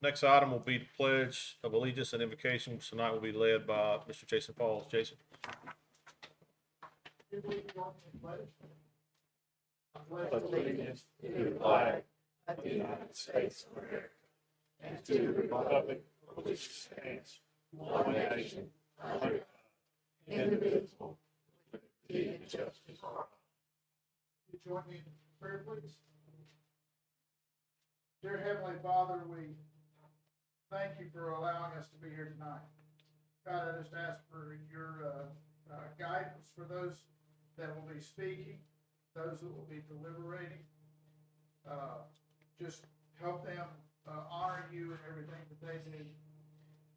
Next item will be the Pledge of Allegiance and Invocation. Tonight will be led by Mr. Jason Falls. Jason. Pledge allegiance to the flag of the United States of America and to the republic for which it stands, one nation, under God, indivisible, with liberty and justice for all. You join me in prayer, please. Dear Heavenly Father, we thank you for allowing us to be here tonight. God, I just ask for your guidance for those that will be speaking, those that will be deliberating. Just help them honor you in everything that they do.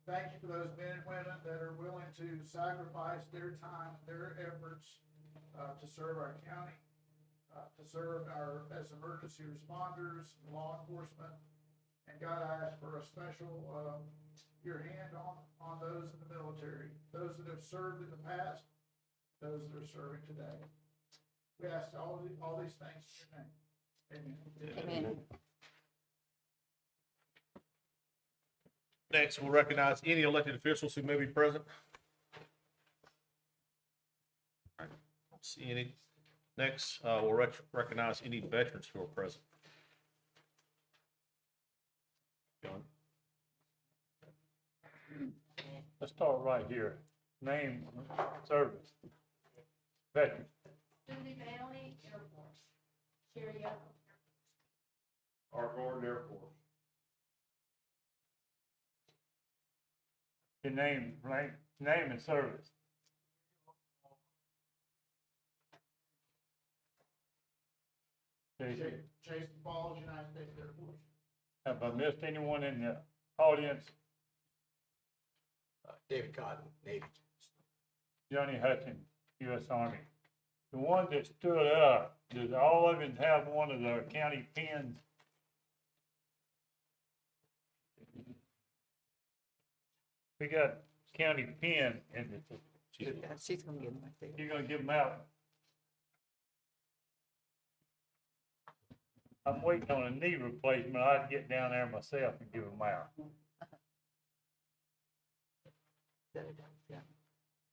Thank you for those men and women that are willing to sacrifice their time, their efforts to serve our county, to serve as emergency responders, law enforcement. And God, I ask for a special, your hand on those in the military, those that have served in the past, those that are serving today. We ask all these things in your name. Amen. Amen. Next, we'll recognize any elected officials who may be present. All right, don't see any. Next, we'll recognize any veterans who are present. John. Let's start right here. Name, service. Veteran. Cindy Bailey, Air Force. Sherry Young. Art Gordon, Air Force. Your name and service. Jason Falls, United States Air Force. Have I missed anyone in the audience? David Cotton, Navy. Johnny Hutchins, U.S. Army. The one that stood up, does all of them have one of the county pins? We got county pin, and She's gonna get them right there. you're gonna give them out. I'm waiting on a knee replacement. I'd get down there myself and give them out.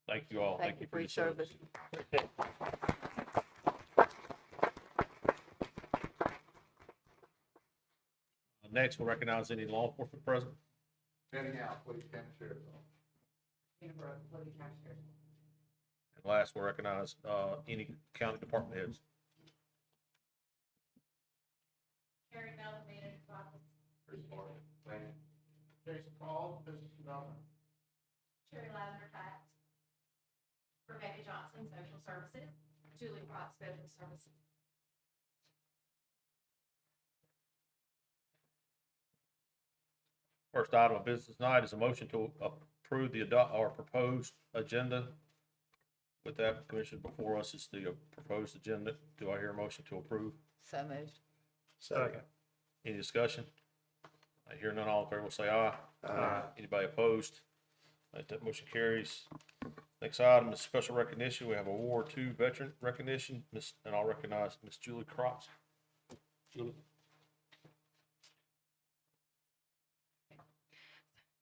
Thank you all. Thank you for your service. Next, we'll recognize any law enforcement present. Fanning out, please, County Sheriff's Office. And last, we'll recognize any county department heads. Carrie Mellon, Manager's Office. Planning. Jason Falls, Business Development. Sherry Lavender, Tax. Rebecca Johnson, Social Services. Julie Crotts, Veteran Services. First item of business tonight is a motion to approve the proposed agenda. With that, Commission, before us is the proposed agenda. Do I hear a motion to approve? So moved. Second. Any discussion? I hear none. All in favor will say aye. Aye. Anybody opposed? That motion carries. Next item is special recognition. We have a World War II veteran recognition, and I'll recognize Miss Julie Crotts. Julie.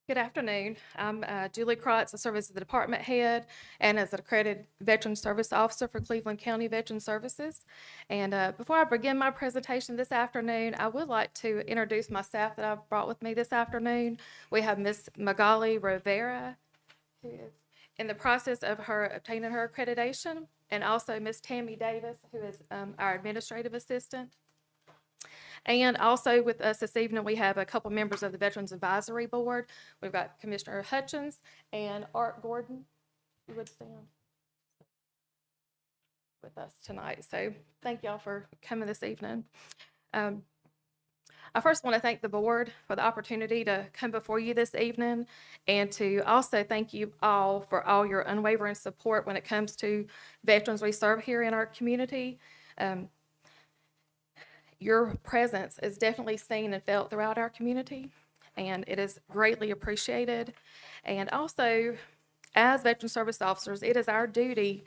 Good afternoon. I'm Julie Crotts. I serve as the department head and as an accredited veteran service officer for Cleveland County Veteran Services. And before I begin my presentation this afternoon, I would like to introduce my staff that I've brought with me this afternoon. We have Ms. Magali Rivera, who is in the process of obtaining her accreditation, and also Ms. Tammy Davis, who is our administrative assistant. And also with us this evening, we have a couple members of the Veterans Advisory Board. We've got Commissioner Hutchins and Art Gordon, who would stand with us tonight. So thank y'all for coming this evening. I first want to thank the board for the opportunity to come before you this evening, and to also thank you all for all your unwavering support when it comes to veterans we serve here in our community. Your presence is definitely seen and felt throughout our community, and it is greatly appreciated. And also, as veteran service officers, it is our duty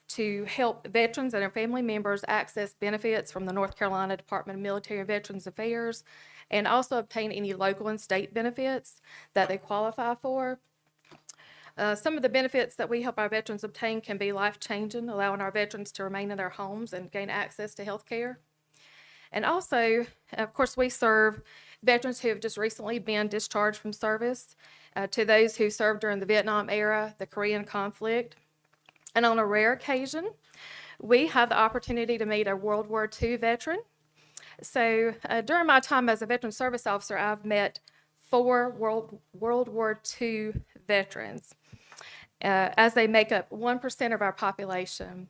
to help veterans and their family members access benefits from the North Carolina Department of Military and Veterans Affairs, and also obtain any local and state benefits that they qualify for. Some of the benefits that we help our veterans obtain can be life-changing, allowing our veterans to remain in their homes and gain access to health care. And also, of course, we serve veterans who have just recently been discharged from service, to those who served during the Vietnam era, the Korean conflict. And on a rare occasion, we have the opportunity to meet a World War II veteran. So during my time as a veteran service officer, I've met 4 World War II veterans, as they make up 1% of our population.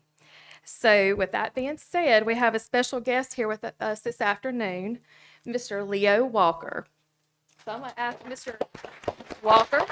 So with that being said, we have a special guest here with us this afternoon, Mr. Leo Walker. So I'm going to ask Mr. Walker.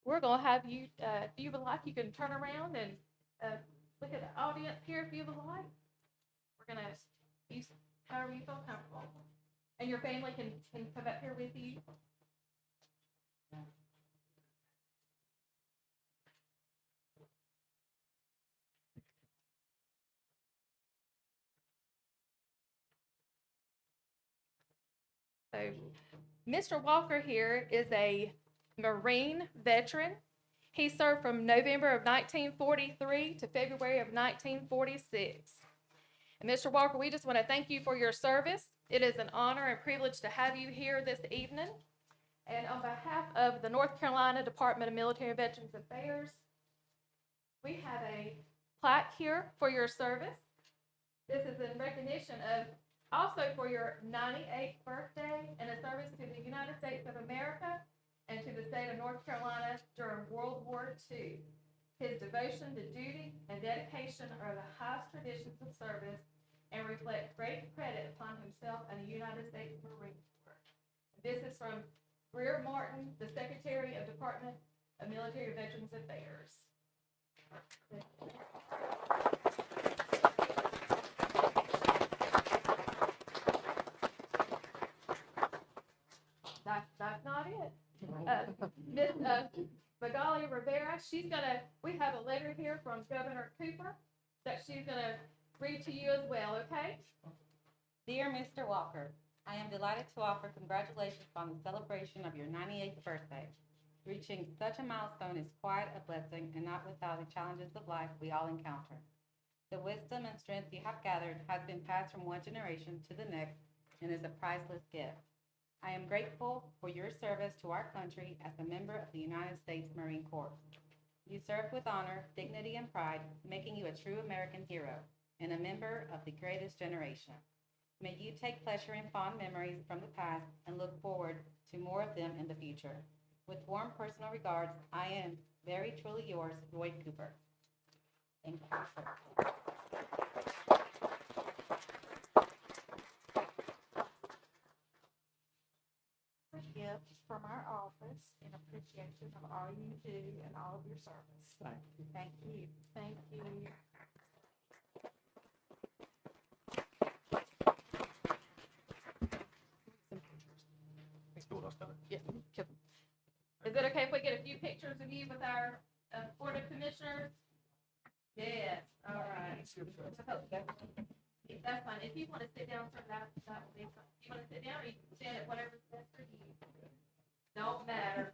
We're going to have you, if you would like, you can turn around and look at the audience here if you would like. We're going to use however you feel comfortable. And your family can come up here with you. So, Mr. Walker here is a Marine veteran. He served from November of 1943 to February of 1946. And Mr. Walker, we just want to thank you for your service. It is an honor and privilege to have you here this evening. And on behalf of the North Carolina Department of Military and Veterans Affairs, we have a plaque here for your service. This is in recognition of also for your 98th birthday and a service to the United States of America and to the state of North Carolina during World War II. His devotion to duty and dedication are the highest traditions of service and reflect great credit upon himself and the United States Marine Corps. This is from Greer Martin, the Secretary of Department of Military and Veterans Affairs. That's not it. Miss Magali Rivera, we have a letter here from Governor Cooper that she's gonna read to you as well, okay? Dear Mr. Walker, I am delighted to offer congratulations on the celebration of your 98th birthday. Reaching such a milestone is quite a blessing and not without the challenges of life we all encounter. The wisdom and strength you have gathered has been passed from one generation to the next and is a priceless gift. I am grateful for your service to our country as a member of the United States Marine Corps. You served with honor, dignity, and pride, making you a true American hero and a member of the greatest generation. May you take pleasure in fond memories from the past and look forward to more of them in the future. With warm personal regards, I am very truly yours, Lloyd Cooper. Thank you, sir. Gift from our office in appreciation of all you do and all of your service. Thank you. Thank you. Thank you. Yeah. Is it okay if we get a few pictures of you with our Board of Commissioners? Yes, all right. That's fine. If you want to sit down, sir, that will be fine. You want to sit down, or you can stand at whatever's best for you. Don't matter.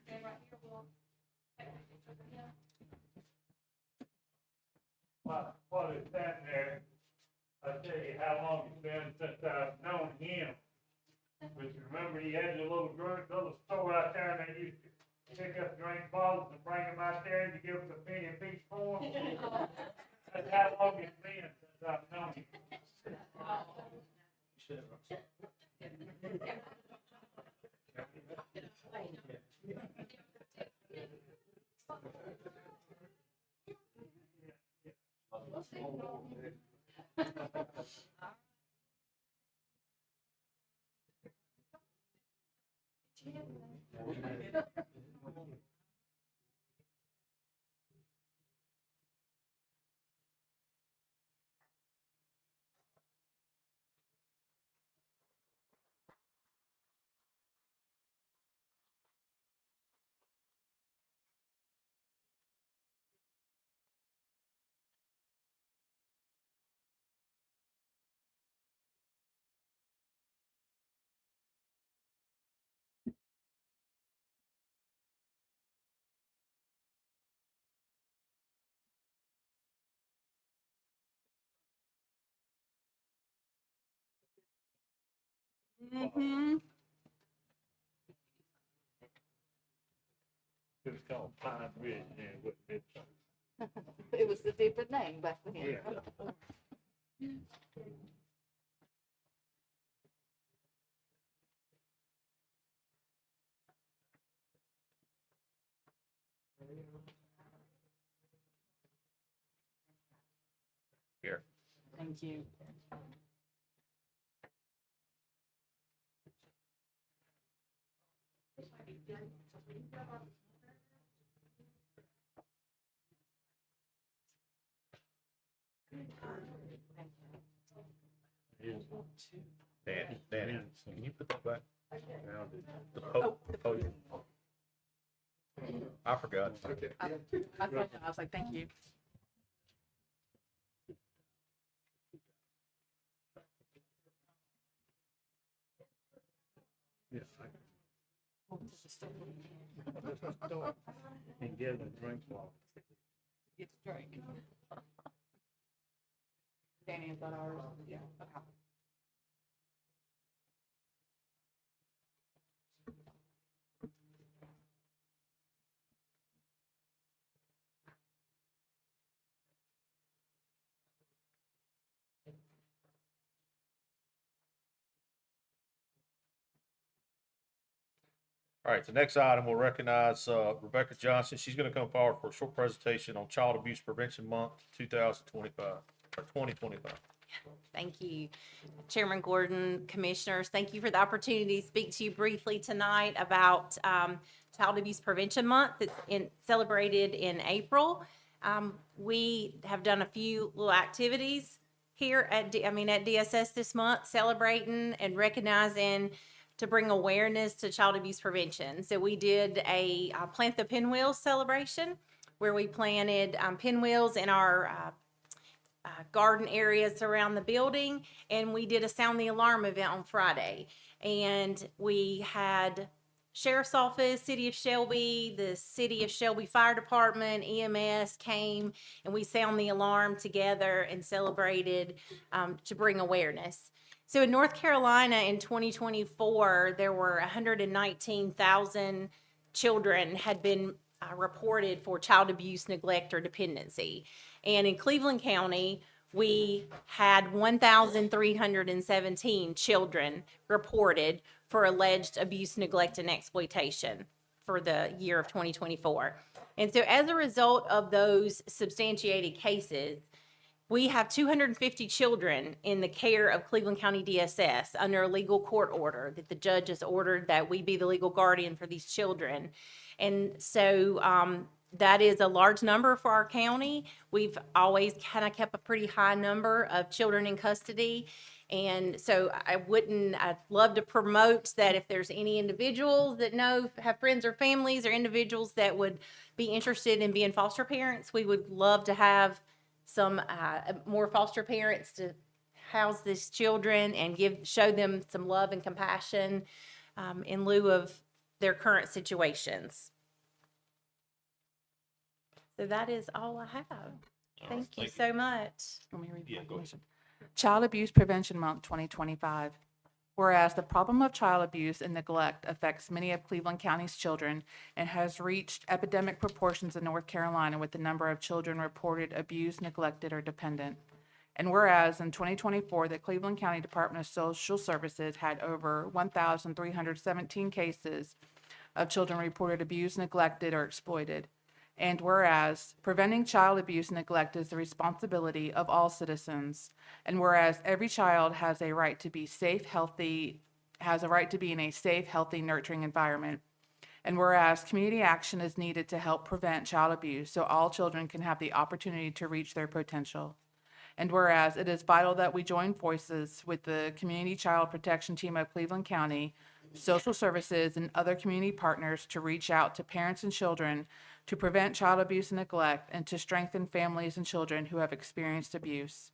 Stand right here. We'll take a picture of you. While he's standing there, I'll tell you how long it's been since I've known him. But you remember he had a little store out there, and they used to pick up drink bottles and bring them out there to give us a penny apiece for them. That's how long it's been since I've known him. Mm-hmm. It was called Pine Ridge, and it was, It was a different name back then. yeah. Here. Thank you. Danny, can you put that back? The podium. I forgot. I was like, thank you. Yes. And give them drink water. Get to drink. Danny, is that ours? Yeah. Okay. All right, the next item, we'll recognize Rebecca Johnson. She's going to come forward for a short presentation on Child Abuse Prevention Month 2025, or 2025. Thank you, Chairman Gordon, Commissioners. Thank you for the opportunity to speak to you briefly tonight about Child Abuse Prevention Month. It's celebrated in April. We have done a few little activities here at DSS this month, celebrating and recognizing to bring awareness to child abuse prevention. So we did a Plant the Pinwheels celebration where we planted pinwheels in our garden areas around the building, and we did a sound the alarm event on Friday. And we had Sheriff's Office, City of Shelby, the City of Shelby Fire Department, EMS came, and we sound the alarm together and celebrated to bring awareness. So in North Carolina in 2024, there were 119,000 children had been reported for child abuse, neglect, or dependency. And in Cleveland County, we had 1,317 children reported for alleged abuse, neglect, and exploitation for the year of 2024. And so as a result of those substantiated cases, we have 250 children in the care of Cleveland County DSS under a legal court order that the judge has ordered that we be the legal guardian for these children. And so that is a large number for our county. We've always kind of kept a pretty high number of children in custody. And so I'd love to promote that if there's any individuals that have friends or families or individuals that would be interested in being foster parents, we would love to have some more foster parents to house these children and show them some love and compassion in lieu of their current situations. So that is all I have. Thank you so much. Let me read the Yeah, go ahead. resolution. Child Abuse Prevention Month 2025. Whereas the problem of child abuse and neglect affects many of Cleveland County's children and has reached epidemic proportions in North Carolina with the number of children reported abused, neglected, or dependent. And whereas in 2024, the Cleveland County Department of Social Services had over 1,317 cases of children reported abused, neglected, or exploited. And whereas preventing child abuse and neglect is the responsibility of all citizens. And whereas every child has a right to be safe, healthy, has a right to be in a safe, healthy, nurturing environment. And whereas community action is needed to help prevent child abuse so all children can have the opportunity to reach their potential. And whereas it is vital that we join forces with the Community Child Protection Team of Cleveland County, social services, and other community partners to reach out to parents and children to prevent child abuse and neglect and to strengthen families and children who have experienced abuse.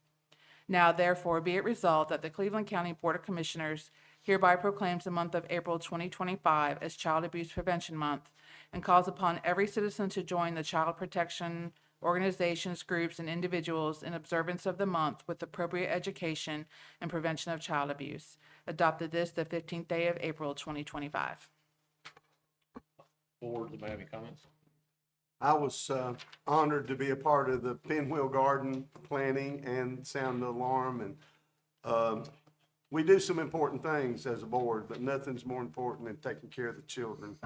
Now, therefore, be it resolved that the Cleveland County Board of Commissioners hereby proclaims the month of April 2025 as Child Abuse Prevention Month and calls upon every citizen to join the child protection organizations, groups, and individuals in observance of the month with appropriate education and prevention of child abuse. Adopted this the 15th day of April 2025. Board, do you have any comments? I was honored to be a part of the Pinwheel Garden planning and sound the alarm. And we do some important things as a board, but nothing's more important than taking care of the children.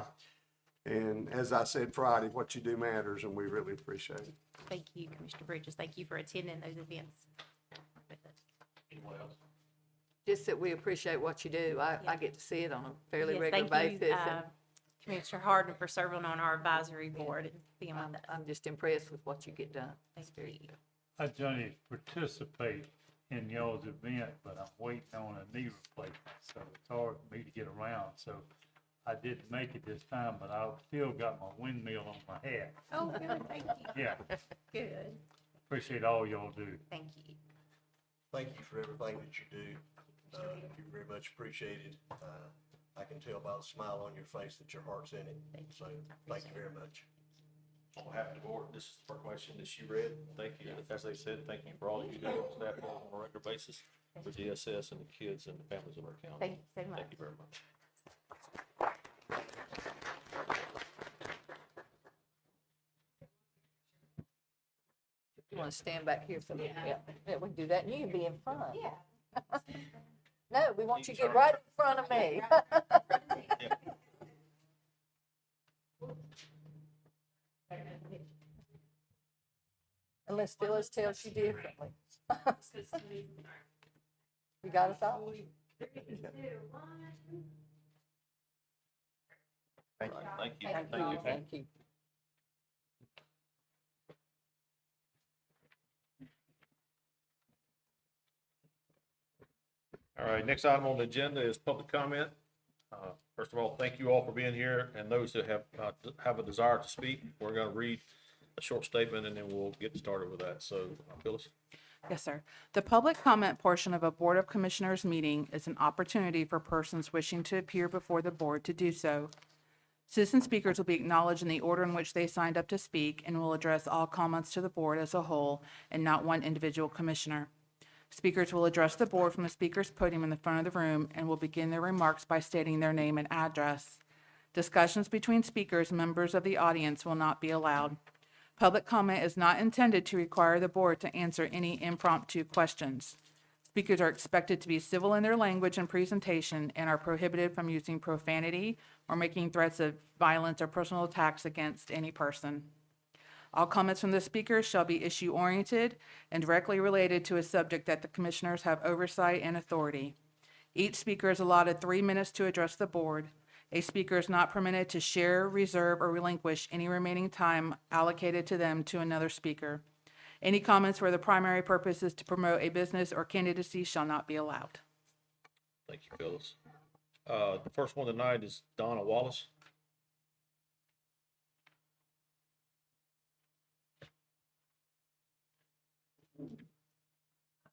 And as I said Friday, what you do matters, and we really appreciate it. Thank you, Commissioner Bridges. Thank you for attending those events with us. Anyone else? Just that we appreciate what you do. I get to see it on a fairly Yes, regular thank you, basis. And Commissioner Harden, for serving on our advisory board and being with us. I'm just impressed with what you get done. Thank you. I generally participate in y'all's event, but I'm waiting on a knee replacement, so it's hard for me to get around. So I didn't make it this time, but I've still got my windmill on my hat. Oh, good, thank you. Yeah, Good, appreciate all y'all do. thank you. Thank you for everything that you do. You're very much appreciated. I can tell by the smile on your face that your heart's in it. So thank you very much. On behalf of the board, this is the proclamation that she read. Thank you. As they said, thank you for all you do on staff on a regular basis for DSS and the kids and the families of our county. Thank you so much. Thank you very much. You want to stand back here for the, yeah, we can do that, and you can be in front. Yeah. No, we want you to get right in front of me. Unless Phyllis tells you differently. You got us all? Thank you. Thank you. Thank you. All right, next item on the agenda is public comment. First of all, thank you all for being here, and those that have a desire to speak. We're going to read a short statement, and then we'll get started with that. So, Phyllis? Yes, sir. The public comment portion of a Board of Commissioners meeting is an opportunity for persons wishing to appear before the board to do so. Citizen speakers will be acknowledged in the order in which they signed up to speak and will address all comments to the board as a whole and not one individual commissioner. Speakers will address the board from the speaker's podium in the front of the room and will begin their remarks by stating their name and address. Discussions between speakers and members of the audience will not be allowed. Public comment is not intended to require the board to answer any impromptu questions. Speakers are expected to be civil in their language and presentation and are prohibited from using profanity or making threats of violence or personal attacks against any person. All comments from the speakers shall be issue-oriented and directly related to a subject that the commissioners have oversight and authority. Each speaker is allotted 3 minutes to address the board. A speaker is not permitted to share, reserve, or relinquish any remaining time allocated to them to another speaker. Any comments where the primary purpose is to promote a business or candidacy shall not be allowed. Thank you, Phyllis. The first one tonight is Donna Wallace.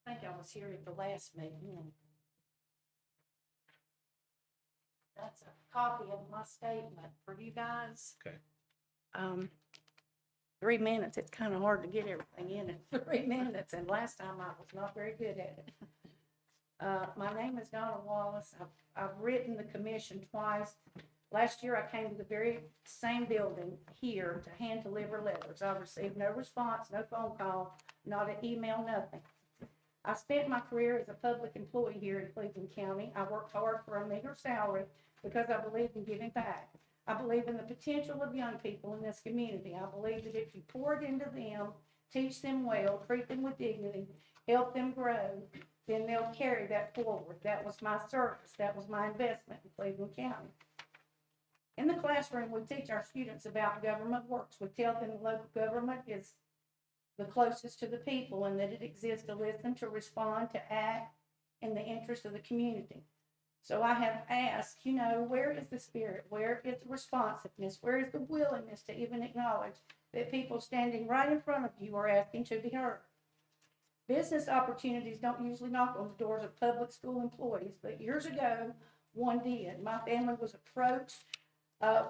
I think I was here at the last meeting. And that's a copy of my statement for you guys. Okay. 3 minutes, it's kind of hard to get everything in 3 minutes, and last time I was not very good at it. My name is Donna Wallace. I've written the commission twice. Last year, I came to the very same building here to hand deliver letters. I received no response, no phone call, not an email, nothing. I spent my career as a public employee here in Cleveland County. I worked hard for a meager salary because I believed in giving back. I believe in the potential of young people in this community. I believe that if you pour it into them, teach them well, treat them with dignity, help them grow, then they'll carry that forward. That was my service. That was my investment in Cleveland County. In the classroom, we teach our students about government works. We tell them the local government is the closest to the people and that it exists to listen, to respond, to act in the interest of the community. So I have asked, where is the spirit? Where is the responsiveness? Where is the willingness to even acknowledge that people standing right in front of you are asking to be heard? Business opportunities don't usually knock on the doors of public school employees, but years ago, one did. My family was approached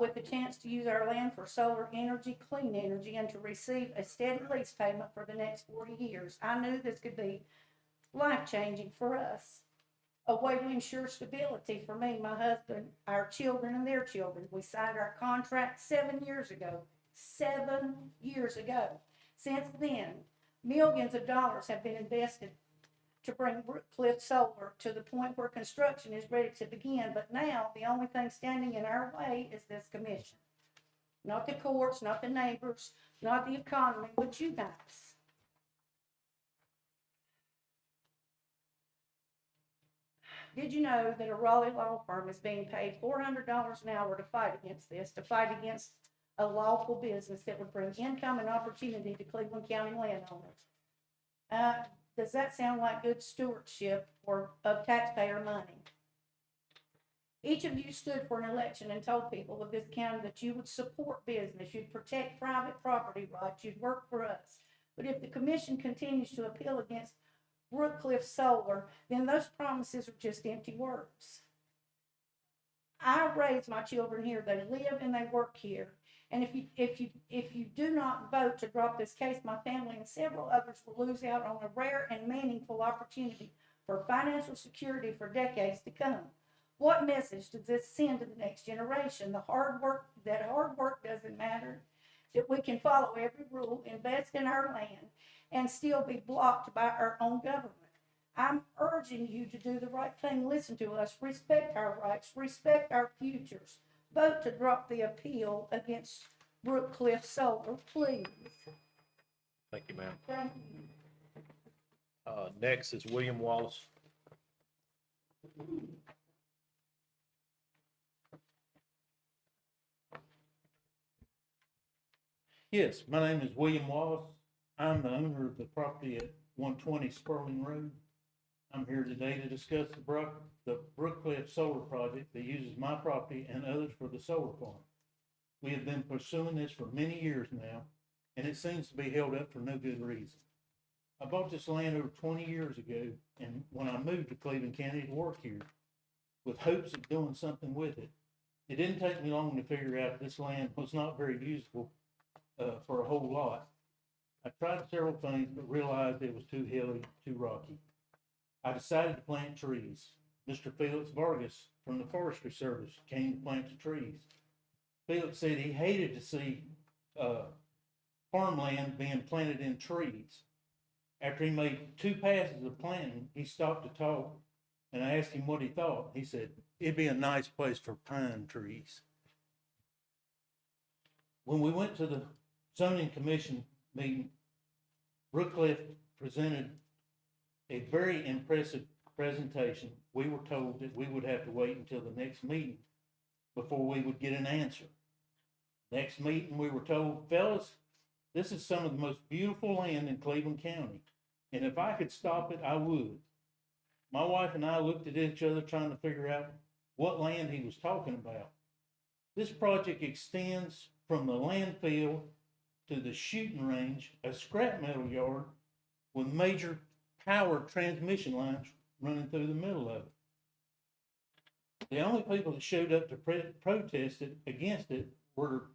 with the chance to use our land for solar energy, clean energy, and to receive a steady lease payment for the next 40 years. I knew this could be life-changing for us. A way to ensure stability for me, my husband, our children, and their children. We signed our contract 7 years ago. 7 years ago. Since then, millions of dollars have been invested to bring Brookcliff Solar to the point where construction is ready to begin. But now, the only thing standing in our way is this commission. Not the courts, not the neighbors, not the economy, but you guys. Did you know that a Raleigh law firm is being paid $400 an hour to fight against this, to fight against a lawful business that would bring income and opportunity to Cleveland County landowners? Does that sound like good stewardship of taxpayer money? Each of you stood for an election and told people of this county that you would support business, you'd protect private property rights, you'd work for us. But if the commission continues to appeal against Brookcliff Solar, then those promises are just empty words. I raised my children here. They live and they work here. And if you do not vote to drop this case, my family and several others will lose out on a rare and meaningful opportunity for financial security for decades to come. What message does this send to the next generation? That hard work doesn't matter, that we can follow every rule, invest in our land, and still be blocked by our own government. I'm urging you to do the right thing. Listen to us. Respect our rights. Respect our futures. Vote to drop the appeal against Brookcliff Solar, please. Thank you, ma'am. Thank you. Next is William Wallace. Yes, my name is William Wallace. I'm the owner of the property at 120 Sperling Road. I'm here today to discuss the Brookcliff Solar Project that uses my property and others for the solar farm. We have been pursuing this for many years now, and it seems to be held up for no good reason. I bought this land over 20 years ago, and when I moved to Cleveland County to work here, with hopes of doing something with it. It didn't take me long to figure out this land was not very usable for a whole lot. I tried several things, but realized it was too hilly, too rocky. I decided to plant trees. Mr. Felix Vargas from the Forestry Service came to plant the trees. Felix said he hated to see farmland being planted in trees. After he made 2 passes of planting, he stopped to talk, and I asked him what he thought. He said, it'd be a nice place for pine trees. When we went to the zoning commission meeting, Brookcliff presented a very impressive presentation. We were told that we would have to wait until the next meeting before we would get an answer. Next meeting, we were told, fellas, this is some of the most beautiful land in Cleveland County, and if I could stop it, I would. My wife and I looked at each other trying to figure out what land he was talking about. This project extends from the landfill to the shooting range, a scrap metal yard with major power transmission lines running through the middle of it. The only people that showed up to protest it against it were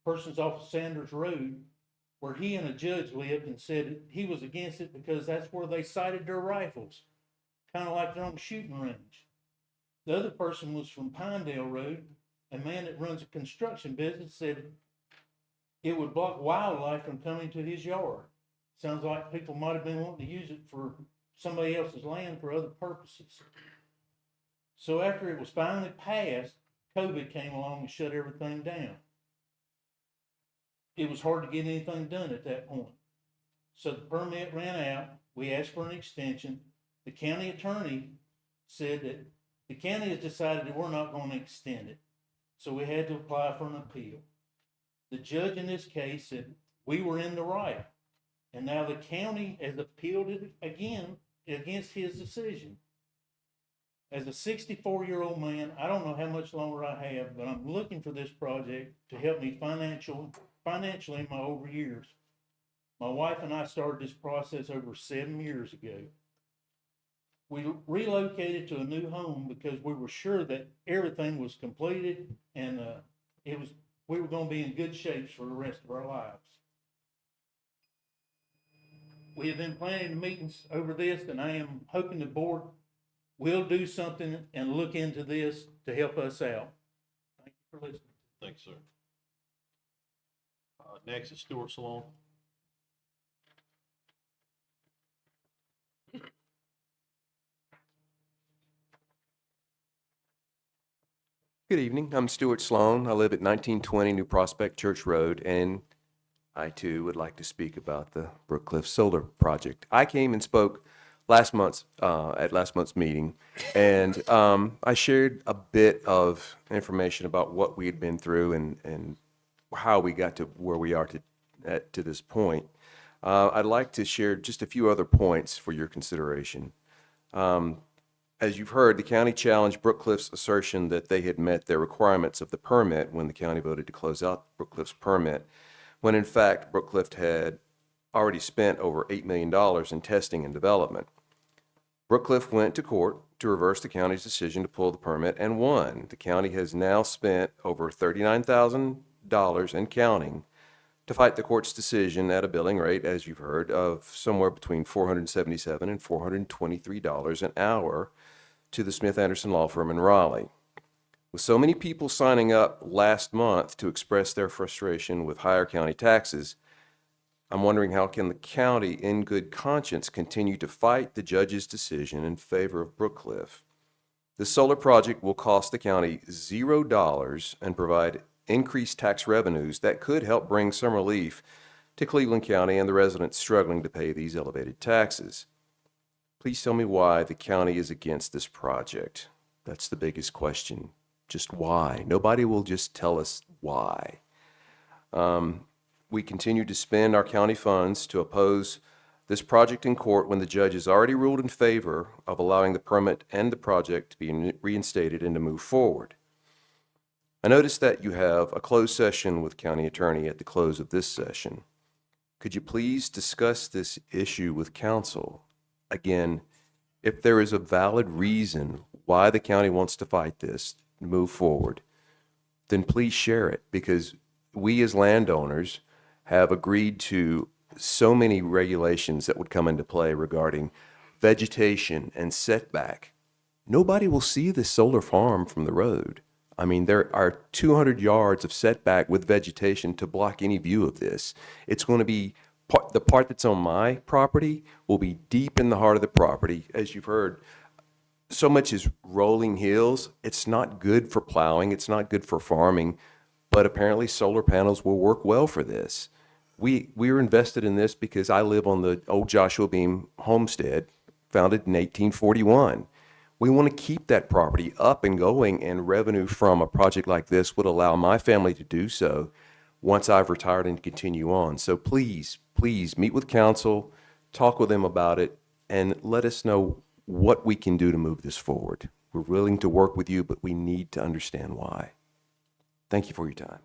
persons off of Sanders Road, where he and a judge lived, and said he was against it because that's where they sighted their rifles, kind of like their own shooting range. The other person was from Pinedale Road. A man that runs a construction business said it would block wildlife from coming to his yard. Sounds like people might have been wanting to use it for somebody else's land for other purposes. So after it was finally passed, COVID came along and shut everything down. It was hard to get anything done at that point. So the permit ran out, we asked for an extension. The county attorney said that the county has decided that we're not gonna extend it. So we had to apply for an appeal. The judge in this case said we were in the right. And now the county has appealed it again against his decision. As a 64-year-old man, I don't know how much longer I have, but I'm looking for this project to help me financially in my over years. My wife and I started this process over 7 years ago. We relocated to a new home because we were sure that everything was completed and we were going to be in good shape for the rest of our lives. We have been planning meetings over this, and I am hoping the board will do something and look into this to help us out. Thank you for listening. Thanks, sir. Next is Stuart Salone. Good evening. I'm Stuart Sloan. I live at 1920 New Prospect Church Road, and I too would like to speak about the Brookcliff Solar Project. I came and spoke last month's at last month's meeting, and I shared a bit of information about what we had been through and how we got to where we are to this point. I'd like to share just a few other points for your consideration. As you've heard, the county challenged Brookcliff's assertion that they had met their requirements of the permit when the county voted to close out Brookcliff's permit, when in fact Brookcliff had already spent over $8 million in testing and development. Brookcliff went to court to reverse the county's decision to pull the permit and won. The county has now spent over $39,000 and counting to fight the court's decision at a billing rate, as you've heard, of somewhere between $477 and $423 an hour to the Smith Anderson Law Firm in Raleigh. With so many people signing up last month to express their frustration with higher county taxes, I'm wondering how can the county in good conscience continue to fight the judge's decision in favor of Brookcliff? The solar project will cost the county $0 and provide increased tax revenues that could help bring some relief to Cleveland County and the residents struggling to pay these elevated taxes. Please tell me why the county is against this project. That's the biggest question. Just why? Nobody will just tell us why. We continue to spend our county funds to oppose this project in court when the judge has already ruled in favor of allowing the permit and the project to be reinstated and to move forward. I noticed that you have a closed session with county attorney at the close of this session. Could you please discuss this issue with council? Again, if there is a valid reason why the county wants to fight this, move forward, then please share it, because we as landowners have agreed to so many regulations that would come into play regarding vegetation and setback. Nobody will see this solar farm from the road. I mean, there are 200 yards of setback with vegetation to block any view of this. It's going to be, the part that's on my property will be deep in the heart of the property. As you've heard, so much is rolling hills. It's not good for plowing. It's not good for farming, but apparently solar panels will work well for this. We're invested in this because I live on the old Joshua Beam homestead, founded in 1841. We want to keep that property up and going, and revenue from a project like this would allow my family to do so once I've retired and continue on. So please, please meet with council, talk with them about it, and let us know what we can do to move this forward. We're willing to work with you, but we need to understand why. Thank you for your time.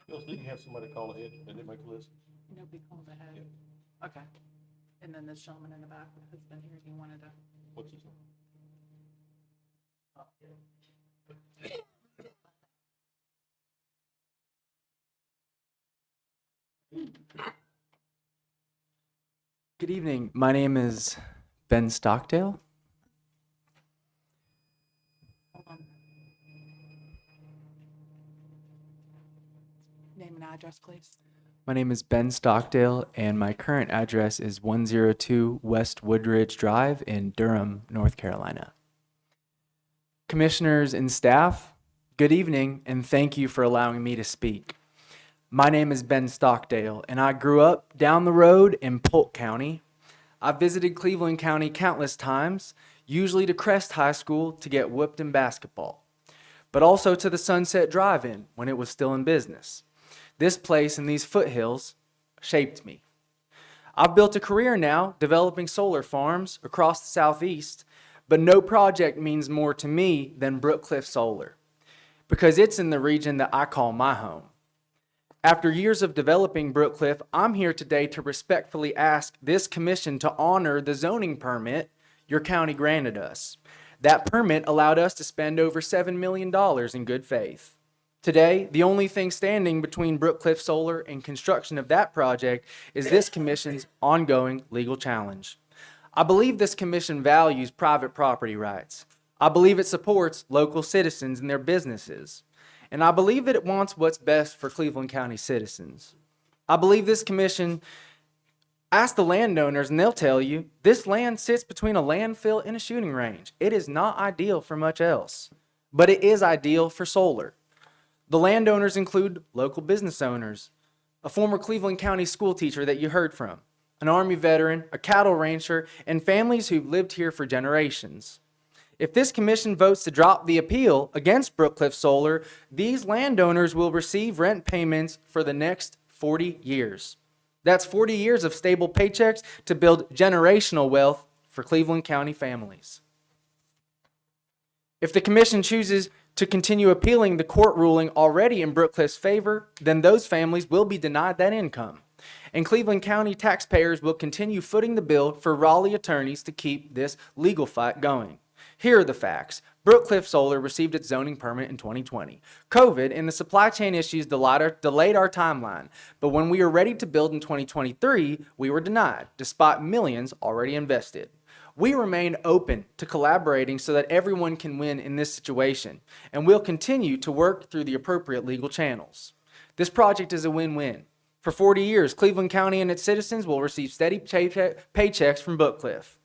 Phil, didn't you have somebody call ahead? Didn't they make a list? Nobody called ahead. Okay. And then this gentleman in the back has been here, he wanted to. What's his name? Good evening. My name is Ben Stockdale. Hold on. Name and address, please. My name is Ben Stockdale, and my current address is 102 West Woodridge Drive in Durham, North Carolina. Commissioners and staff, good evening, and thank you for allowing me to speak. My name is Ben Stockdale, and I grew up down the road in Polk County. I visited Cleveland County countless times, usually to Crest High School to get whooped in basketball, but also to the Sunset Drive-In when it was still in business. This place and these foothills shaped me. I've built a career now developing solar farms across the Southeast, but no project means more to me than Brookcliff Solar, because it's in the region that I call my home. After years of developing Brookcliff, I'm here today to respectfully ask this commission to honor the zoning permit your county granted us. That permit allowed us to spend over $7 million in good faith. Today, the only thing standing between Brookcliff Solar and construction of that project is this commission's ongoing legal challenge. I believe this commission values private property rights. I believe it supports local citizens and their businesses. And I believe that it wants what's best for Cleveland County citizens. I believe this commission, ask the landowners and they'll tell you, this land sits between a landfill and a shooting range. It is not ideal for much else, but it is ideal for solar. The landowners include local business owners, a former Cleveland County school teacher that you heard from, an Army veteran, a cattle rancher, and families who've lived here for generations. If this commission votes to drop the appeal against Brookcliff Solar, these landowners will receive rent payments for the next 40 years. That's 40 years of stable paychecks to build generational wealth for Cleveland County families. If the commission chooses to continue appealing the court ruling already in Brookcliff's favor, then those families will be denied that income. And Cleveland County taxpayers will continue footing the bill for Raleigh attorneys to keep this legal fight going. Here are the facts. Brookcliff Solar received its zoning permit in 2020. COVID and the supply chain issues delayed our timeline, but when we were ready to build in 2023, we were denied, despite millions already invested. We remain open to collaborating so that everyone can win in this situation, and we'll continue to work through the appropriate legal channels. This project is a win-win. For 40 years, Cleveland County and its citizens will receive steady paychecks from Brookcliff.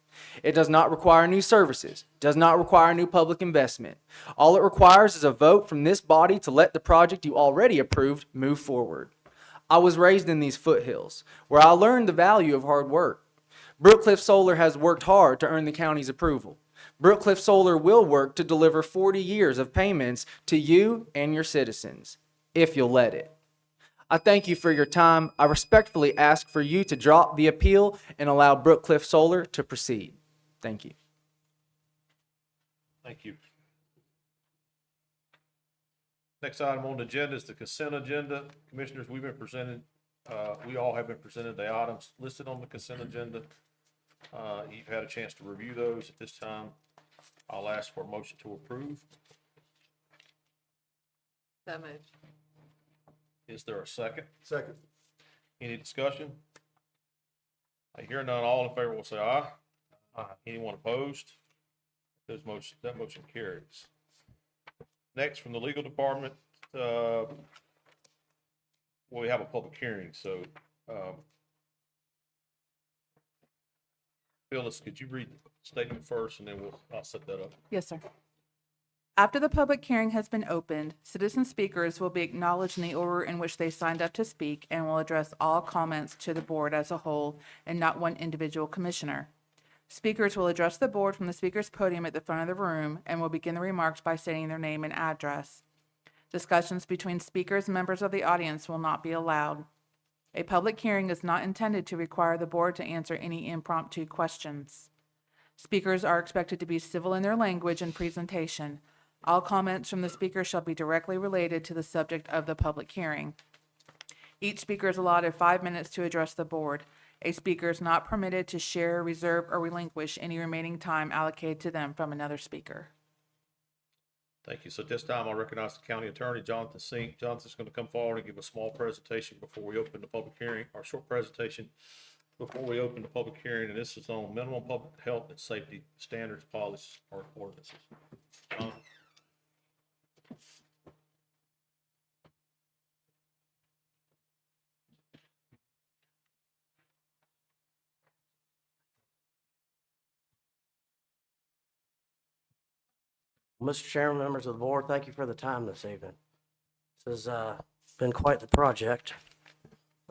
It does not require new services, does not require new public investment. All it requires is a vote from this body to let the project you already approved move forward. I was raised in these foothills, where I learned the value of hard work. Brookcliff Solar has worked hard to earn the county's approval. Brookcliff Solar will work to deliver 40 years of payments to you and your citizens, if you'll let it. I thank you for your time. I respectfully ask for you to drop the appeal and allow Brookcliff Solar to proceed. Thank you. Thank you. Next item on the agenda is the consent agenda. Commissioners, we all have been presented the items listed on the consent agenda. You've had a chance to review those. At this time, I'll ask for a motion to approve. So moved. Is there a second? Second. Any discussion? I hear none. All in favor will say aye. Aye. Anyone opposed? That motion carries. Next, from the legal department, we have a public hearing, so, Phyllis, could you read the statement first, and then I'll set that up. Yes, sir. After the public hearing has been opened, citizen speakers will be acknowledged in the order in which they signed up to speak and will address all comments to the board as a whole and not one individual commissioner. Speakers will address the board from the speaker's podium at the front of the room and will begin the remarks by stating their name and address. Discussions between speakers and members of the audience will not be allowed. A public hearing is not intended to require the board to answer any impromptu questions. Speakers are expected to be civil in their language and presentation. All comments from the speaker shall be directly related to the subject of the public hearing. Each speaker is allotted 5 minutes to address the board. A speaker is not permitted to share, reserve, or relinquish any remaining time allocated to them from another speaker. Thank you. So at this time, I'll recognize the county attorney, Jonathan Sink. Jonathan's going to come forward and give a small presentation before we open the public hearing, or short presentation before we open the public hearing, and this is on minimum public health and safety standards, policies, or ordinances. Jonathan? Mr. Chairman, members of the board, thank you for the time this evening. This has been quite the project.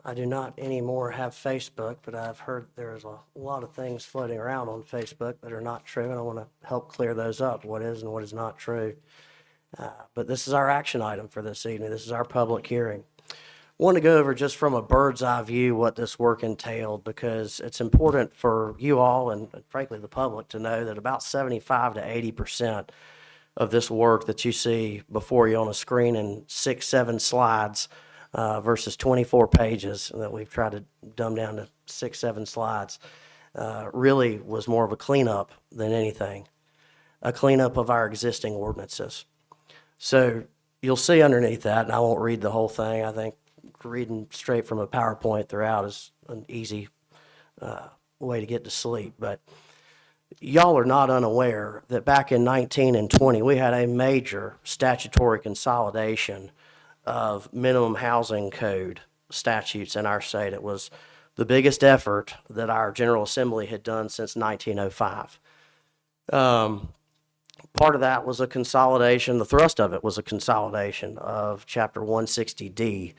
I do not anymore have Facebook, but I've heard there's a lot of things floating around on Facebook that are not true, and I want to help clear those up, what is and what is not true. But this is our action item for this evening. This is our public hearing. I want to go over just from a bird's eye view what this work entailed, because it's important for you all and frankly the public to know that about 75 to 80% of this work that you see before you on a screen in 6-7 slides versus 24 pages that we've tried to dumb down to 6-7 slides really was more of a cleanup than anything, a cleanup of our existing ordinances. So you'll see underneath that, and I won't read the whole thing. I think reading straight from a PowerPoint throughout is an easy way to get to sleep. But y'all are not unaware that back in 19 and 20, we had a major statutory consolidation of minimum housing code statutes in our state. It was the biggest effort that our General Assembly had done since 1905. Part of that was a consolidation, the thrust of it was a consolidation of Chapter 160D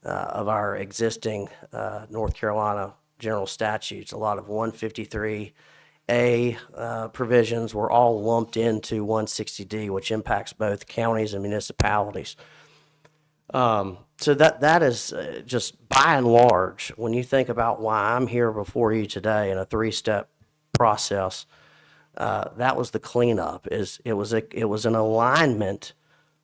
of our existing North Carolina general statutes. A lot of 153A provisions were all lumped into 160D, which impacts both counties and municipalities. So that is just by and large, when you think about why I'm here before you today in a 3-step process, that was the cleanup. It was an alignment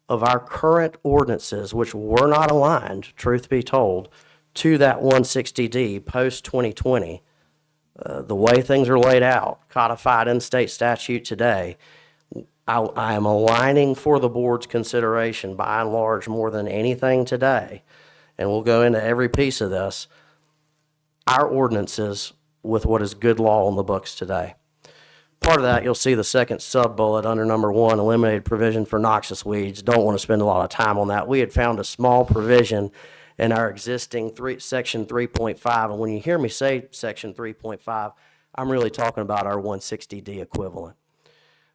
of our current ordinances, which were not aligned, truth be told, to that 160D post 2020. The way things are laid out, codified in state statute today, I am aligning for the board's consideration by and large more than anything today, and we'll go into every piece of this, our ordinances with what is good law on the books today. Part of that, you'll see the second sub-bullet under number 1, eliminated provision for noxious weeds. Don't want to spend a lot of time on that. We had found a small provision in our existing section 3.5, and when you hear me say section 3.5, I'm really talking about our 160D equivalent.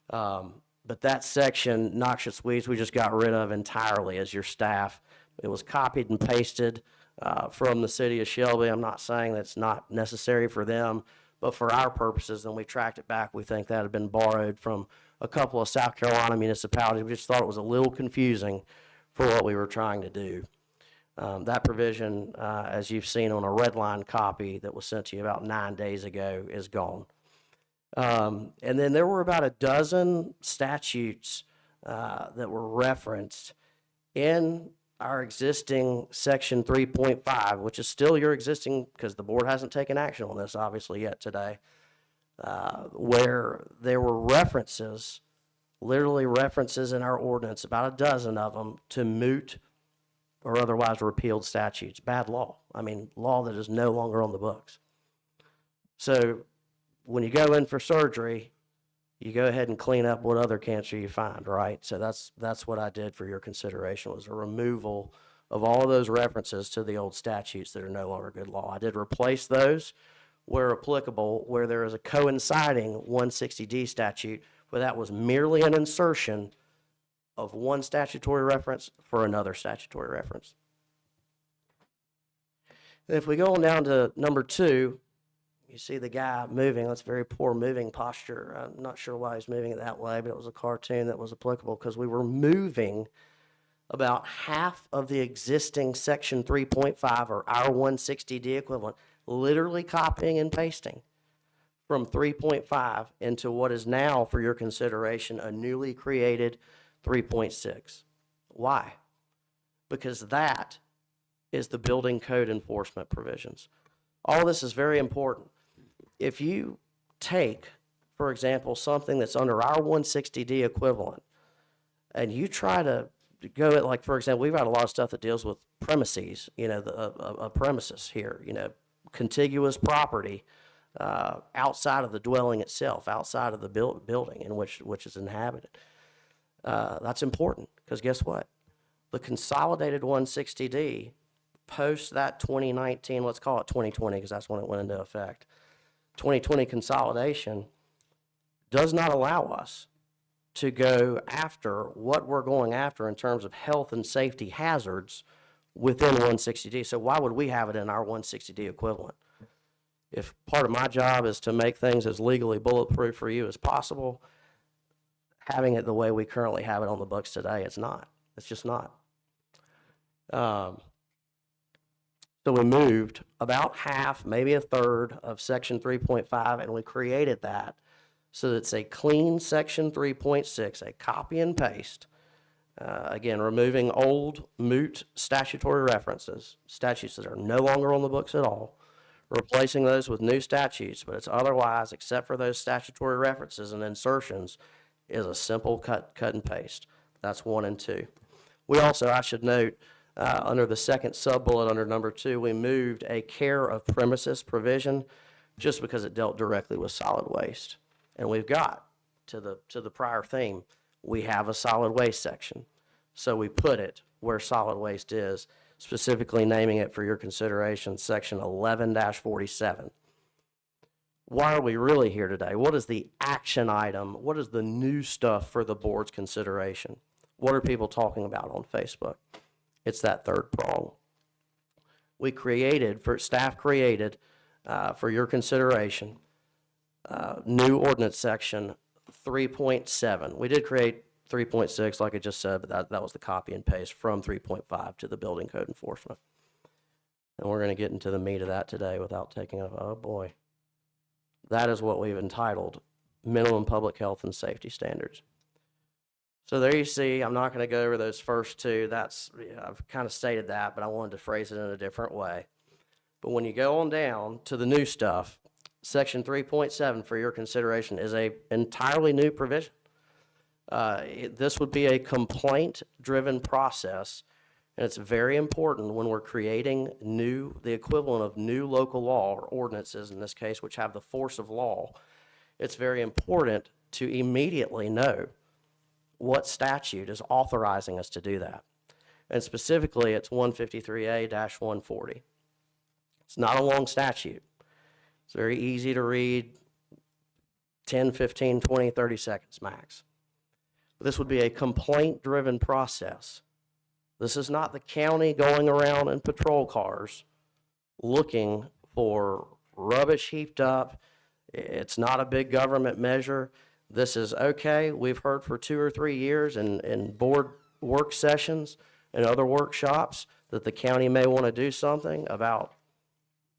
But that section, noxious weeds, we just got rid of entirely as your staff. It was copied and pasted from the city of Shelby. I'm not saying that's not necessary for them, but for our purposes, then we tracked it back. We think that had been borrowed from a couple of South Carolina municipalities. We just thought it was a little confusing for what we were trying to do. That provision, as you've seen on a red line copy that was sent to you about 9 days ago, is gone. And then there were about a dozen statutes that were referenced in our existing section 3.5, which is still your existing, because the board hasn't taken action on this obviously yet today, where there were references, literally references in our ordinance, about a dozen of them, to moot or otherwise repealed statutes. Bad law. I mean, law that is no longer on the books. So when you go in for surgery, you go ahead and clean up what other cancer you find, right? So that's what I did for your consideration, was a removal of all of those references to the old statutes that are no longer good law. I did replace those where applicable, where there is a coinciding 160D statute, where that was merely an insertion of one statutory reference for another statutory reference. And if we go on down to number 2, you see the guy moving. That's very poor moving posture. I'm not sure why he's moving it that way, but it was a cartoon that was applicable because we were moving about half of the existing section 3.5 or our 160D equivalent, literally copying and pasting from 3.5 into what is now, for your consideration, a newly created 3.6. Why? Because that is the building code enforcement provisions. All this is very important. If you take, for example, something that's under our 160D equivalent, and you try to go at, like, for example, we've got a lot of stuff that deals with premises, a premises here, contiguous property outside of the dwelling itself, outside of the building in which is inhabited. That's important, because guess what? The consolidated 160D, post that 2019, let's call it 2020, because that's when it went into effect, 2020 consolidation, does not allow us to go after what we're going after in terms of health and safety hazards within 160D. So why would we have it in our 160D equivalent? If part of my job is to make things as legally bulletproof for you as possible, having it the way we currently have it on the books today, it's not. It's just not. So we moved about half, maybe a third of section 3.5, and we created that so that it's a clean section 3.6, a copy and paste. Again, removing old moot statutory references, statutes that are no longer on the books at all, replacing those with new statutes, but it's otherwise, except for those statutory references and insertions, is a simple cut and paste. That's 1 and 2. We also, I should note, under the second sub-bullet under number 2, we moved a care of premises provision just because it dealt directly with solid waste. And we've got, to the prior theme, we have a solid waste section. So we put it where solid waste is, specifically naming it for your consideration, section 11-47. Why are we really here today? What is the action item? What is the new stuff for the board's consideration? What are people talking about on Facebook? It's that third prong. We created, staff created, for your consideration, new ordinance section 3.7. We did create 3.6, like I just said, but that was the copy and paste from 3.5 to the building code enforcement. And we're going to get into the meat of that today without taking up, oh boy. That is what we've entitled minimum public health and safety standards. So there you see, I'm not going to go over those first two. I've kind of stated that, but I wanted to phrase it in a different way. But when you go on down to the new stuff, section 3.7 for your consideration is a entirely new provision. This would be a complaint-driven process, and it's very important when we're creating the equivalent of new local law or ordinances in this case, which have the force of law. It's very important to immediately know what statute is authorizing us to do that. And specifically, it's 153A-140. It's not a long statute. It's very easy to read, 10, 15, 20, 30 seconds max. This would be a complaint-driven process. This is not the county going around in patrol cars looking for rubbish heaped up. It's not a big government measure. This is, okay, we've heard for 2 or 3 years in board work sessions and other workshops that the county may want to do something about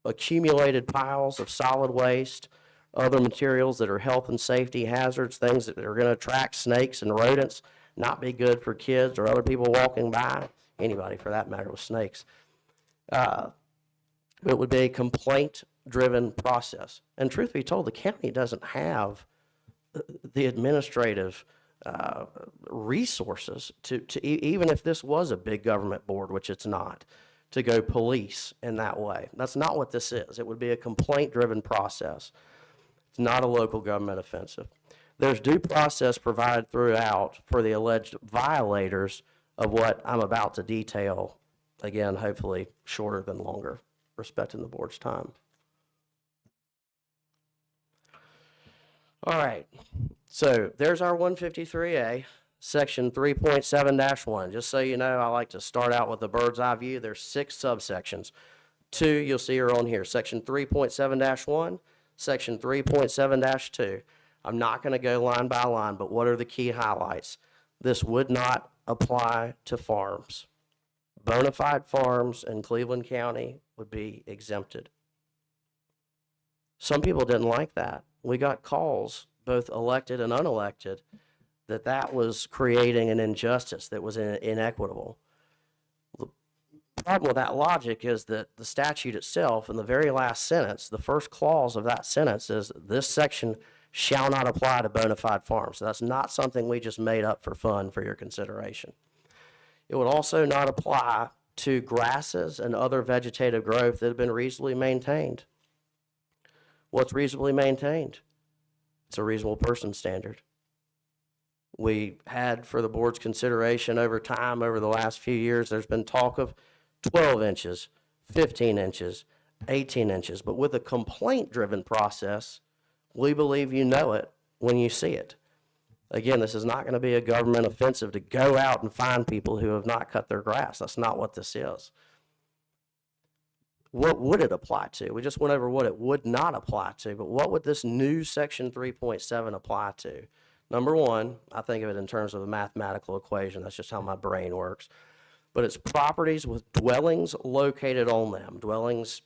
accumulated piles of solid waste, other materials that are health and safety hazards, things that are going to attract snakes and rodents, not be good for kids or other people walking by, anybody for that matter with snakes. It would be a complaint-driven process. And truth be told, the county doesn't have the administrative resources to even if this was a big government board, which it's not, to go police in that way. That's not what this is. It would be a complaint-driven process. It's not a local government offensive. There's due process provided throughout for the alleged violators of what I'm about to detail, again, hopefully shorter than longer, respecting the board's time. All right, so there's our 153A, section 3.7-1. Just so you know, I like to start out with a bird's eye view. There's 6 subsections. 2 you'll see are on here, section 3.7-1, section 3.7-2. I'm not going to go line by line, but what are the key highlights? This would not apply to farms. Bona fide farms in Cleveland County would be exempted. Some people didn't like that. We got calls, both elected and unelected, that was creating an injustice that was inequitable. The problem with that logic is that the statute itself, in the very last sentence, the first clause of that sentence is, this section shall not apply to bona fide farms. So that's not something we just made up for fun for your consideration. It would also not apply to grasses and other vegetative growth that have been reasonably maintained. What's reasonably maintained? It's a reasonable person standard. We had, for the board's consideration over time, over the last few years, there's been talk of 12 inches, 15 inches, 18 inches. But with a complaint-driven process, we believe you know it when you see it. Again, this is not going to be a government offensive to go out and find people who have not cut their grass. That's not what this is. What would it apply to? We just went over what it would not apply to, but what would this new section 3.7 apply to? Number one, I think of it in terms of a mathematical equation. That's just how my brain works. But it's properties with dwellings located on them. Dwellings,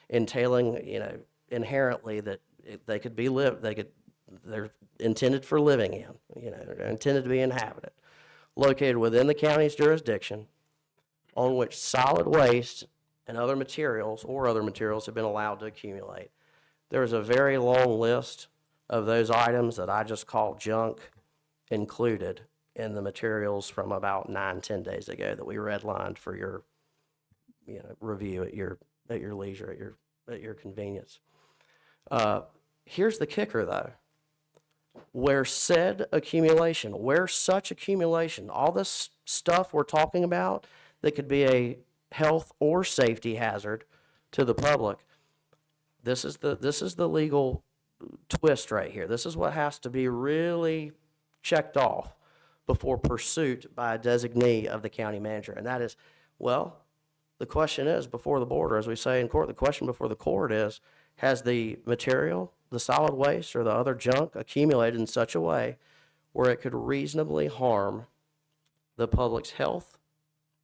entailing, inherently that they could be they're intended for living in, they're intended to be inhabited. Located within the county's jurisdiction, on which solid waste and other materials have been allowed to accumulate. There's a very long list of those items that I just call junk included in the materials from about 9-10 days ago that we redlined for your review at your leisure, at your convenience. Here's the kicker though. Where such accumulation, all this stuff we're talking about that could be a health or safety hazard to the public, this is the legal twist right here. This is what has to be really checked off before pursuit by a designee of the county manager. And that is, well, the question is before the board, or as we say in court, the question before the court is, has the material, the solid waste, or the other junk accumulated in such a way where it could reasonably harm the public's health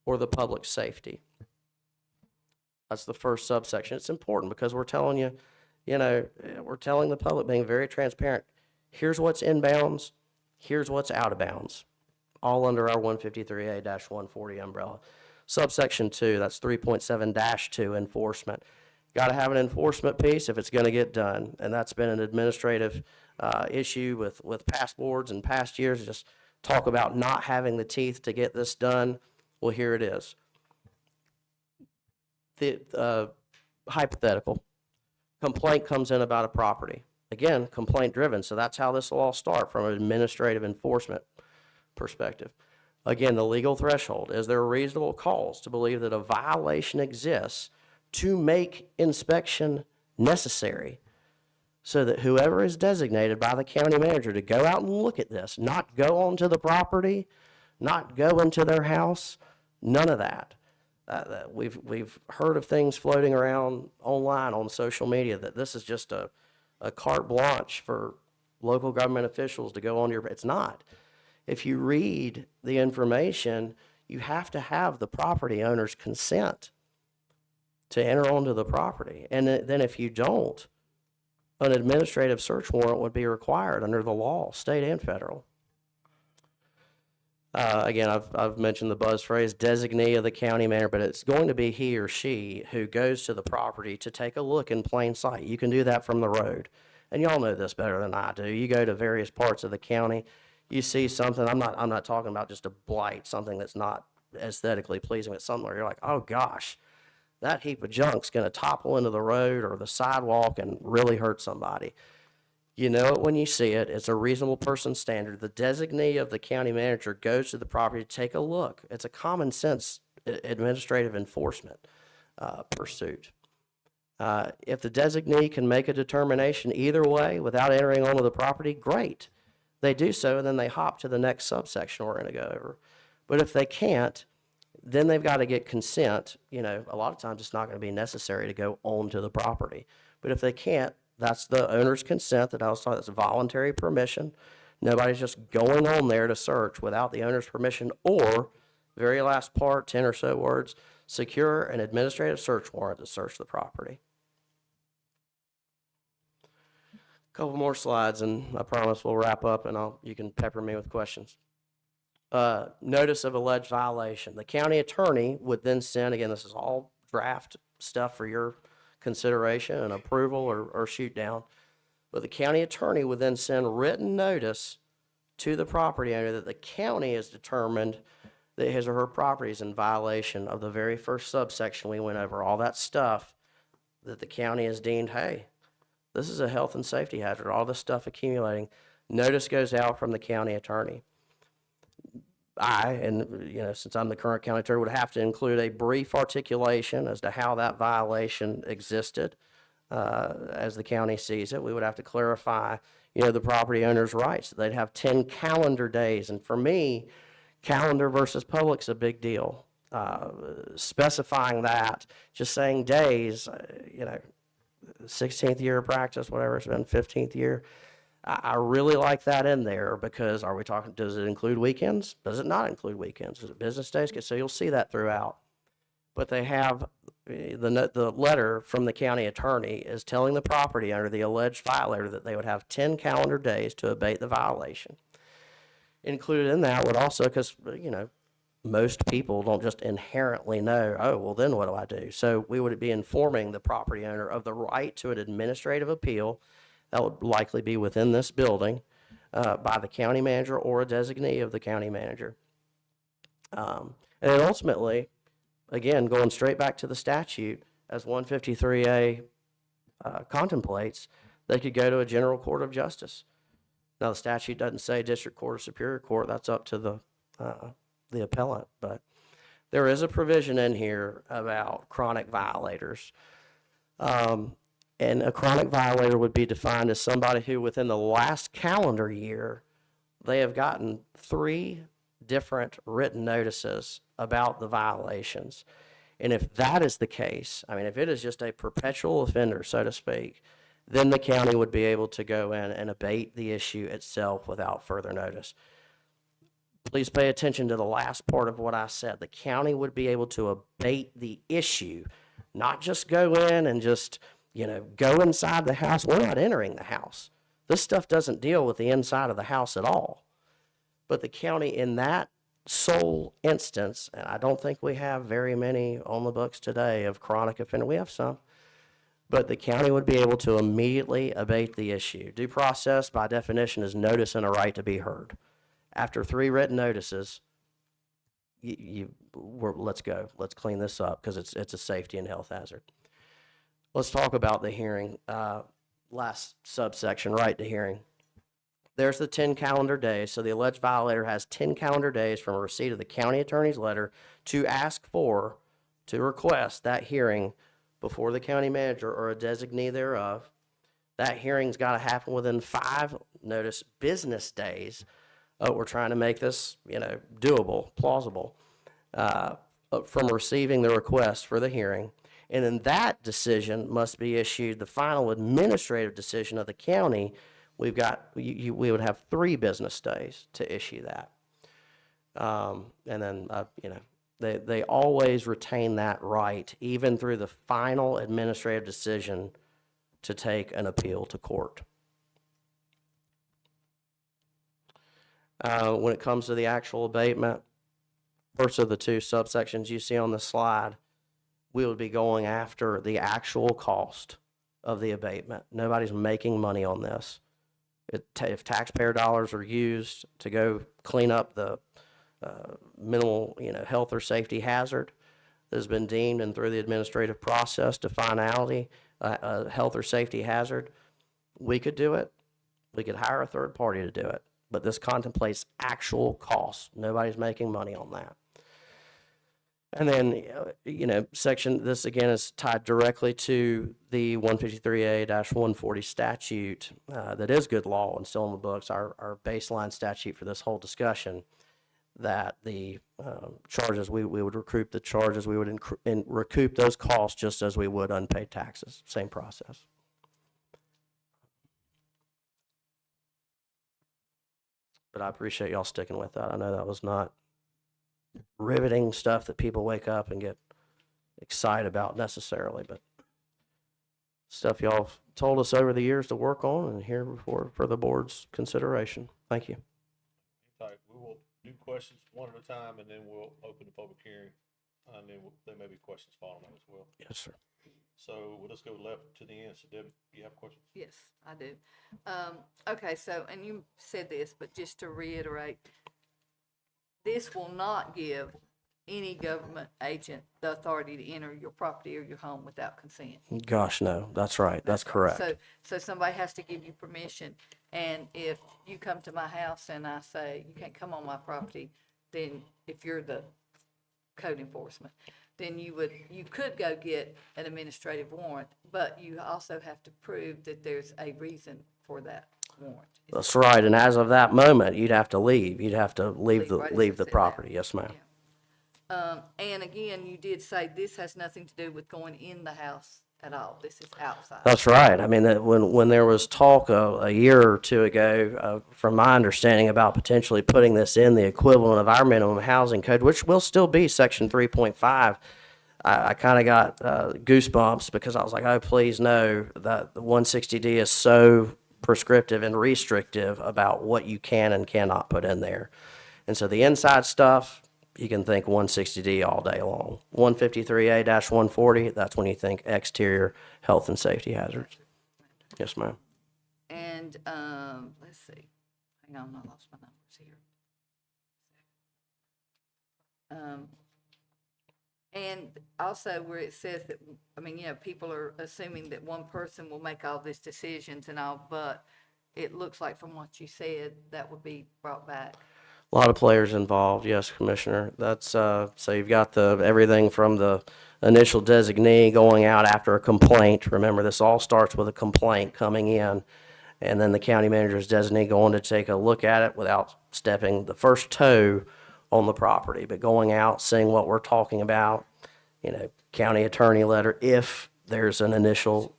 or the public's safety? That's the first subsection. It's important because we're telling you, we're telling the public, being very transparent, here's what's inbounds, here's what's out of bounds, all under our 153A-140 umbrella. Subsection 2, that's 3.7-2, enforcement. Got to have an enforcement piece if it's going to get done, and that's been an administrative issue with past boards and past years. Just talk about not having the teeth to get this done. Well, here it is. The hypothetical complaint comes in about a property. Again, complaint driven, so that's how this will all start from an administrative enforcement perspective. Again, the legal threshold. Is there a reasonable cause to believe that a violation exists to make inspection necessary so that whoever is designated by the county manager to go out and look at this, not go onto the property, not go into their house, none of that. We've heard of things floating around online on social media that this is just a carte blanche for local government officials to go on your, it's not. If you read the information, you have to have the property owner's consent to enter onto the property. And then if you don't, an administrative search warrant would be required under the law, state and federal. Again, I've mentioned the buzz phrase, designee of the county manager, but it's going to be he or she who goes to the property to take a look in plain sight. You can do that from the road. And y'all know this better than I do. You go to various parts of the county, you see something, I'm not talking about just a blight, something that's not aesthetically pleasing, but something where you're like, oh gosh, that heap of junk's going to topple into the road or the sidewalk and really hurt somebody. You know it when you see it. It's a reasonable person standard. The designee of the county manager goes to the property to take a look. It's a common sense administrative enforcement pursuit. If the designee can make a determination either way without entering onto the property, great. They do so, and then they hop to the next subsection we're going to go over. But if they can't, then they've got to get consent. A lot of times it's not going to be necessary to go onto the property. But if they can't, that's the owner's consent that I was talking about. That's voluntary permission. Nobody's just going on there to search without the owner's permission, or, very last part, 10 or so words, secure an administrative search warrant to search the property. Couple more slides, and I promise we'll wrap up, and you can pepper me with questions. Notice of alleged violation. The county attorney would then send, again, this is all draft stuff for your consideration and approval or shoot down, but the county attorney would then send written notice to the property owner that the county has determined that his or her property is in violation of the very first subsection we went over, all that stuff that the county has deemed, hey, this is a health and safety hazard, all this stuff accumulating. Notice goes out from the county attorney. Since I'm the current county attorney, would have to include a brief articulation as to how that violation existed as the county sees it. We would have to clarify, the property owner's rights. They'd have 10 calendar days. And for me, calendar versus public's a big deal. Specifying that, just saying days, 16th year of practice, whatever it's been, 15th year. I really like that in there because are we talking, does it include weekends? Does it not include weekends? Is it business days? So you'll see that throughout. But they have, the letter from the county attorney is telling the property owner, the alleged violator, that they would have 10 calendar days to abate the violation. Included in that would also, because, most people don't just inherently know, oh, well, then what do I do? So we would be informing the property owner of the right to an administrative appeal that would likely be within this building by the county manager or a designee of the county manager. And then ultimately, again, going straight back to the statute, as 153A contemplates, they could go to a general court of justice. Now, the statute doesn't say district court or superior court. That's up to the appellant, but there is a provision in here about chronic violators. And a chronic violator would be defined as somebody who within the last calendar year, they have gotten 3 different written notices about the violations. And if that is the case, if it is just a perpetual offender, so to speak, then the county would be able to go in and abate the issue itself without further notice. Please pay attention to the last part of what I said. The county would be able to abate the issue, not just go in and just, go inside the house. We're not entering the house. This stuff doesn't deal with the inside of the house at all. But the county in that sole instance, and I don't think we have very many on the books today of chronic offender. We have some. But the county would be able to immediately abate the issue. Due process, by definition, is notice and a right to be heard. After 3 written notices, let's go. Let's clean this up because it's a safety and health hazard. Let's talk about the hearing. Last subsection, right to hearing. There's the 10 calendar days. So the alleged violator has 10 calendar days from a receipt of the county attorney's letter to request that hearing before the county manager or a designee thereof. That hearing's got to happen within 5 business days. We're trying to make this, doable, plausible, from receiving the request for the hearing. And then that decision must be issued, the final administrative decision of the county. We would have 3 business days to issue that. And then, they always retain that right, even through the final administrative decision, to take an appeal to court. When it comes to the actual abatement, first of the 2 subsections you see on the slide, we would be going after the actual cost of the abatement. Nobody's making money on this. If taxpayer dollars are used to go clean up the minimal, health or safety hazard that has been deemed and through the administrative process to finality, a health or safety hazard, we could do it. We could hire a third party to do it. But this contemplates actual costs. Nobody's making money on that. And then, this again is tied directly to the 153A-140 statute that is good law and still in the books, our baseline statute for this whole discussion, that the charges, we would recoup the charges, we would recoup those costs just as we would unpaid taxes, same process. But I appreciate y'all sticking with that. I know that was not riveting stuff that people wake up and get excited about necessarily, but stuff y'all told us over the years to work on and here for the board's consideration. Thank you. All right, we will do questions one at a time, and then we'll open the public hearing, and then there may be questions following that as well. Yes, sir. So we'll just go left to the end. So Debbie, do you have questions? Yes, I do. Okay, so, and you said this, but just to reiterate, this will not give any government agent the authority to enter your property or your home without consent. Gosh, no, that's right. That's correct. So somebody has to give you permission, and if you come to my house and I say, you can't come on my property, then if you're the code enforcement, then you could go get an administrative warrant, but you also have to prove that there's a reason for that. warrant. That's right, and as of that moment, you'd have to leave. You'd have to leave the, Leave right as leave it the said property. Yes, ma'am. And again, you did say this has nothing to do with going in the house at all. This is outside. That's right. I mean, when there was talk a year or two ago, from my understanding, about potentially putting this in the equivalent of our minimum housing code, which will still be Section 3.5, I kind of got goosebumps because I was like, oh, please no, that the 160D is so prescriptive and restrictive about what you can and cannot put in there. And so the inside stuff, you can think 160D all day long. 153A-140, that's when you think exterior health and safety hazards. Yes, ma'am. And, let's see, hang on, I lost my numbers here. And also where it says that, I mean, you know, people are assuming that one person will make all these decisions and all, but it looks like from what you said, that would be brought back. A lot of players involved, yes, Commissioner. That's, so you've got everything from the initial designee going out after a complaint. Remember, this all starts with a complaint coming in, and then the county manager's designee going to take a look at it without stepping the first toe on the property, but going out, seeing what we're talking about, you know, county attorney letter, if there's an initial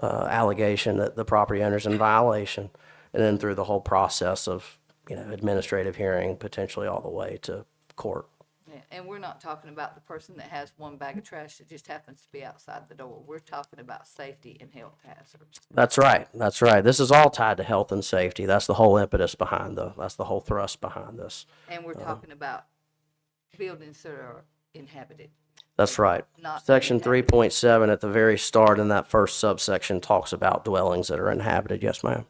allegation that the property owner's in violation, and then through the whole process of, you know, administrative hearing, potentially all the way to court. Yeah, and we're not talking about the person that has one bag of trash that just happens to be outside the door. We're talking about safety and health hazards. That's right. That's right. This is all tied to health and safety. That's the whole impetus behind that's the whole thrust behind this. And we're talking about buildings that are inhabited. That's right. Not Section inhabited. 3.7 at the very start in that first subsection talks about dwellings that are inhabited. Yes, ma'am.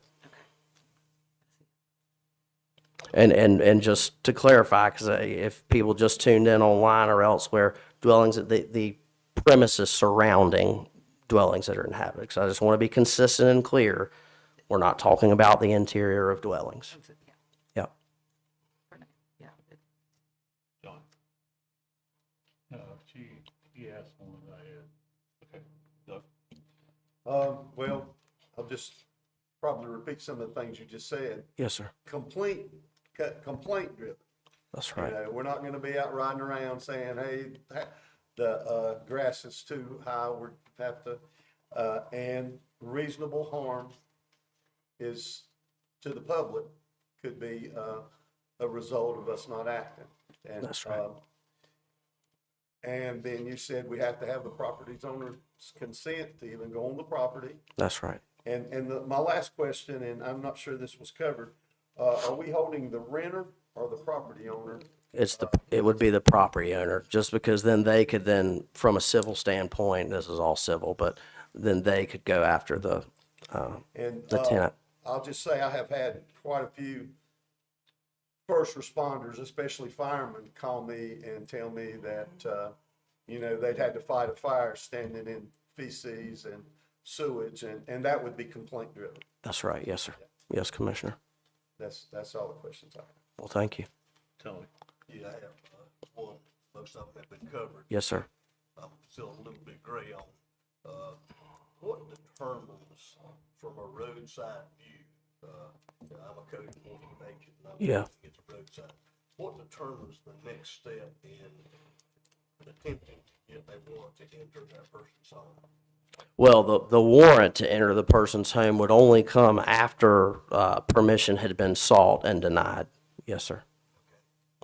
And just to clarify, because if people just tuned in online or elsewhere, dwellings, the premises surrounding dwellings that are inhabited. So I just want to be consistent and clear. We're not talking about the interior of dwellings. Yeah. Yeah. John? She asked one that I had. Okay. Doug? Well, I'll just probably repeat some of the things you just said. Yes, sir. Complaint driven. That's right. You know, we're not gonna be out riding around saying, hey, the grass is too high, we have to, and reasonable harm is to the public, could be, a result of us not acting. And, That's right. And then you said we have to have the property's owner's consent to even go on the property. That's right. And my last question, and I'm not sure this was covered, are we holding the renter or the property owner? It would be the property owner, just because then they could from a civil standpoint, this is all civil, but then they could go after the tenant. I'll just say I have had quite a few first responders, especially firemen, call me and tell me that, you know, they'd had to fight a fire standing in feces and sewage, and that would be complaint driven. That's right. Yes, sir. Yes, Commissioner. That's all the questions I have. Well, thank you. Tony? Yeah, I have one, most of them have been covered. Yes, sir. I'm still a little bit gray on, what determines from a roadside view, you know, I'm a code enforcement agent, and I'm Yeah. looking at the roadside. What determines the next step in attempting to get a warrant to enter that person's home? Well, the warrant to enter the person's home would only come after permission had been sought and denied. Yes, sir.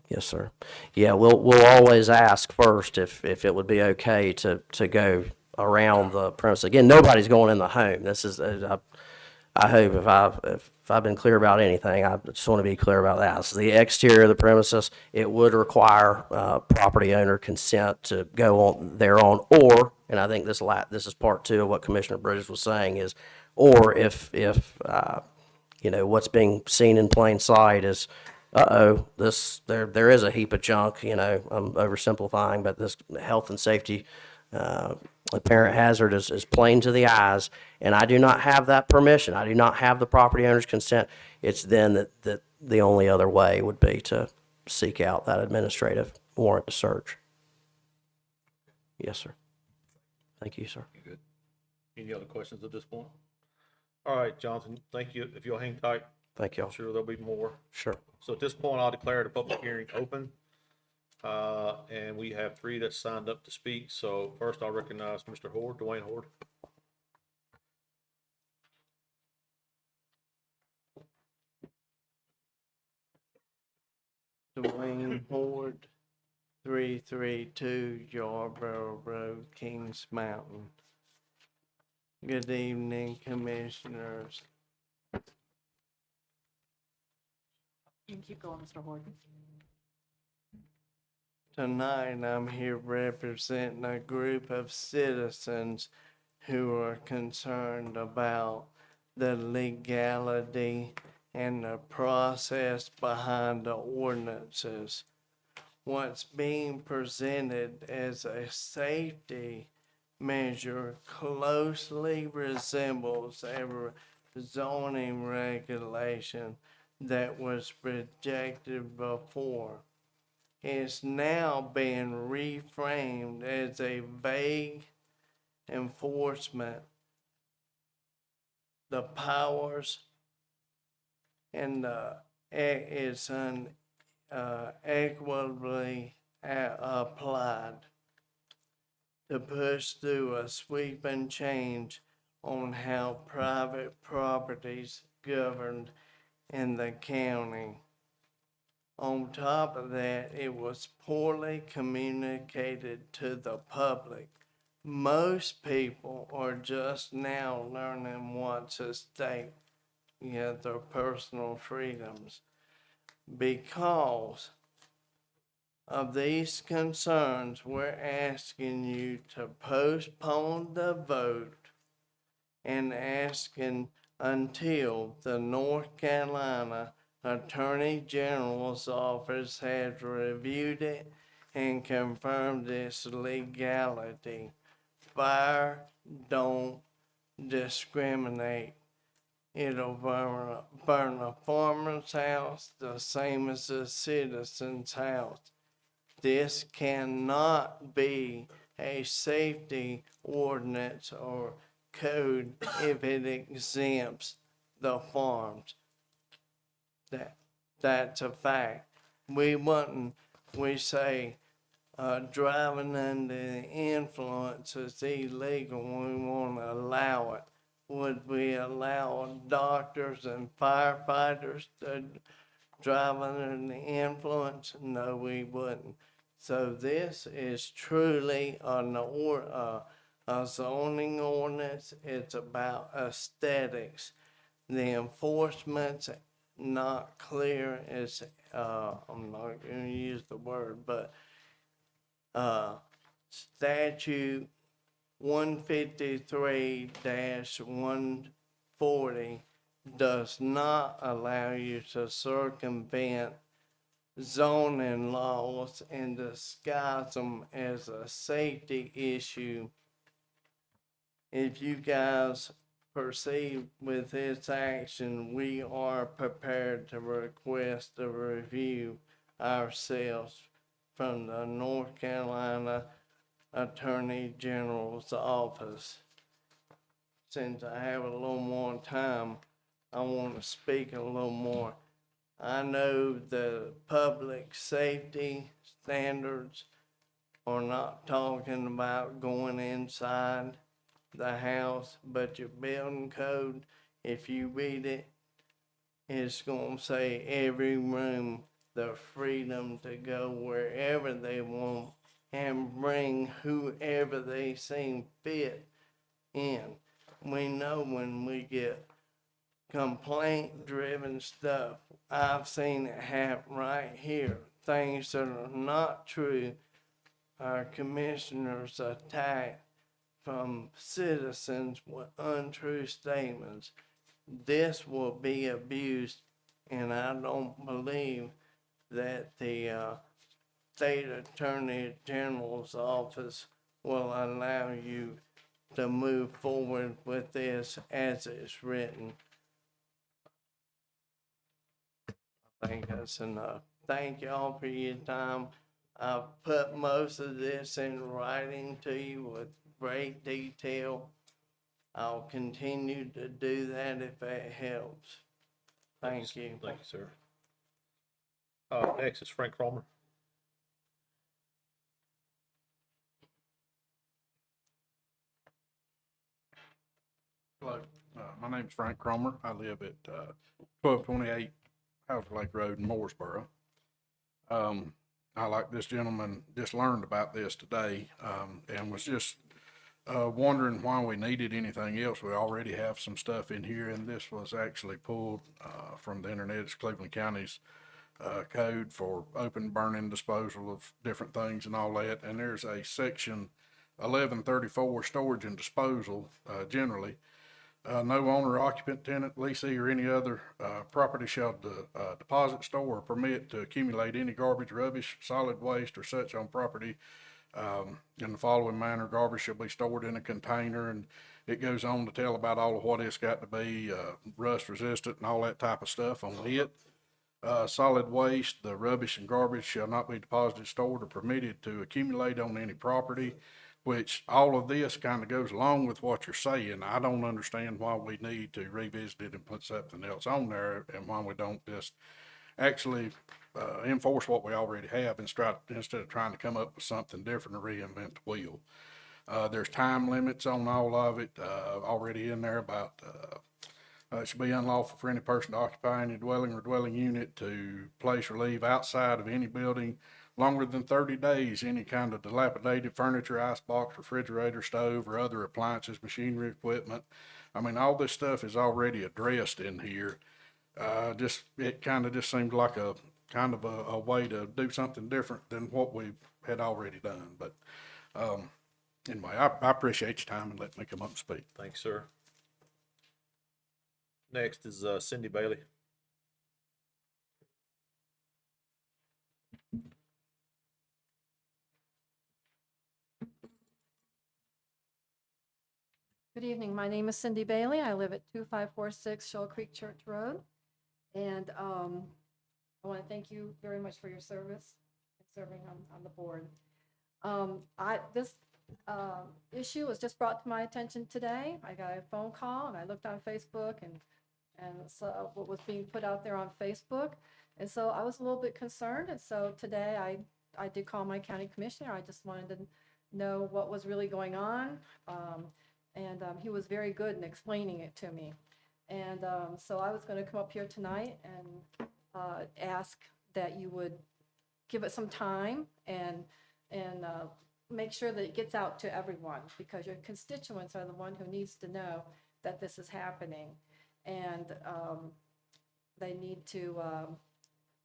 Yes, sir. Yeah, we'll always ask first if it would be okay to go around the premise. Again, nobody's going in the home. This is I hope if I've been clear about anything, I just want to be clear about that. So the exterior of the premises, it would require property owner consent to go on thereon, or, and I think this is part two of what Commissioner Bridges was saying, is, or if you know, what's being seen in plain sight is, there is a heap of junk, you know, I'm oversimplifying, but this health and safety apparent hazard is plain to the eyes, and I do not have that permission. I do not have the property owner's consent. It's then that the only other way would be to seek out that administrative warrant to search. Yes, sir. Thank you, sir. You good? Any other questions at this point? All right, Jonathan, thank you. If you'll hang tight, Thank I'm y'all. sure there'll be more. Sure. So at this point, I'll declare the public hearing open. And we have 3 that signed up to speak. So first I'll recognize Mr. Horde, Dwayne Horde. Dwayne Horde, 332 Yarborough Road, Kings Mountain. Good evening, Commissioners. You can keep going, Mr. Horton. Tonight, I'm here representing a group of citizens who are concerned about the legality and the process behind the ordinances. What's being presented as a safety measure closely resembles a zoning regulation that was rejected before. It's now being reframed as a vague enforcement. The powers and it's equitably applied to push through a sweeping change on how private properties governed in the county. On top of that, it was poorly communicated to the public. Most people are just now learning what's at stake, their personal freedoms. Because of these concerns, we're asking you to postpone the vote and asking until the North Carolina Attorney General's office has reviewed it and confirmed its legality. Fire don't discriminate. It'll burn a farmer's house the same as a citizen's house. This cannot be a safety ordinance or code if it exempts the farms. That's a fact. We say driving under the influence is illegal. We want to allow it. Would we allow doctors and firefighters to drive under the influence? No, we wouldn't. So this is truly a zoning ordinance. It's about aesthetics. The enforcement's not clear. It's I'm not going to use the word, but statute 153-140 does not allow you to circumvent zoning laws and disguise them as a safety issue. If you guys proceed with this action, we are prepared to request a review ourselves from the North Carolina Attorney General's office. Since I have a little more time, I want to speak a little more. I know the public safety standards are not talking about going inside the house, but your building code, if you read it, it's going to say every room the freedom to go wherever they want and bring whoever they seem fit in. We know when we get complaint-driven stuff, I've seen it happen right here. Things that are not true, our commissioners attack from citizens with untrue statements. This will be abused, and I don't believe that the State Attorney General's office will allow you to move forward with this as it's written. I think that's enough. Thank y'all for your time. I've put most of this in writing to you with great detail. I'll continue to do that if it helps. Thank you. Thank you, sir. Next is Frank Cromer. Hello, my name's Frank Cromer. I live at 1228 Howard Lake Road in Mooresboro. I, like this gentleman, just learned about this today and was just wondering why we needed anything else. We already have some stuff in here, and this was actually pulled from the internet. It's Cleveland County's code for open burning disposal of different things and all that. And there's a section 1134, storage and disposal, generally. No owner, occupant, tenant, leasee, or any other property shall deposit, store, or permit to accumulate any garbage, rubbish, solid waste, or such on property in the following manner. Garbage shall be stored in a container, and it goes on to tell about all of what it's got to be, rust resistant and all that type of stuff on it. Solid waste, the rubbish and garbage shall not be deposited, stored, or permitted to accumulate on any property, which all of this kind of goes along with what you're saying. I don't understand why we need to revisit it and put something else on there, and why we don't just actually enforce what we already have instead of trying to come up with something different or reinvent the wheel. There's time limits on all of it already in there about it should be unlawful for any person to occupy any dwelling or dwelling unit to place or leave outside of any building longer than 30 days, any kind of dilapidated furniture, icebox, refrigerator, stove, or other appliances, machinery, equipment. I mean, all this stuff is already addressed in here. It kind of just seemed like a kind of a way to do something different than what we had already done. But anyway, I appreciate your time and letting me come up and speak. Thanks, sir. Next is Cindy Bailey. Good evening. My name is Cindy Bailey. I live at 2546 Shoal Creek Church Road. And I want to thank you very much for your service and serving on the board. This issue was just brought to my attention today. I got a phone call and I looked on Facebook and saw what was being put out there on Facebook. And so I was a little bit concerned. And so today I did call my county commissioner. I just wanted to know what was really going on. He was very good in explaining it to me. And so I was going to come up here tonight and ask that you would give it some time and make sure that it gets out to everyone, because your constituents are the one who needs to know that this is happening. And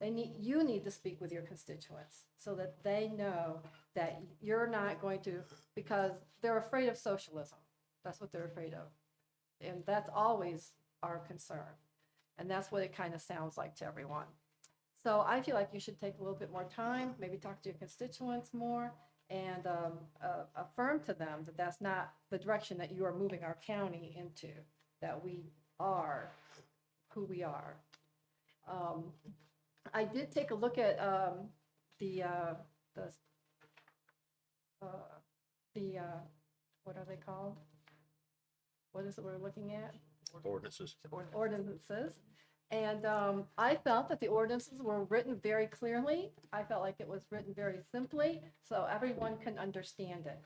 you need to speak with your constituents so that they know that you're not going to, because they're afraid of socialism. That's what they're afraid of. And that's always our concern. And that's what it kind of sounds like to everyone. So I feel like you should take a little bit more time, maybe talk to your constituents more, and affirm to them that that's not the direction that you are moving our county into, that we are who we are. I did take a look at what are they called? What is it we're looking at? Ordinances. Ordinances. And I felt that the ordinances were written very clearly. I felt like it was written very simply, so everyone can understand it.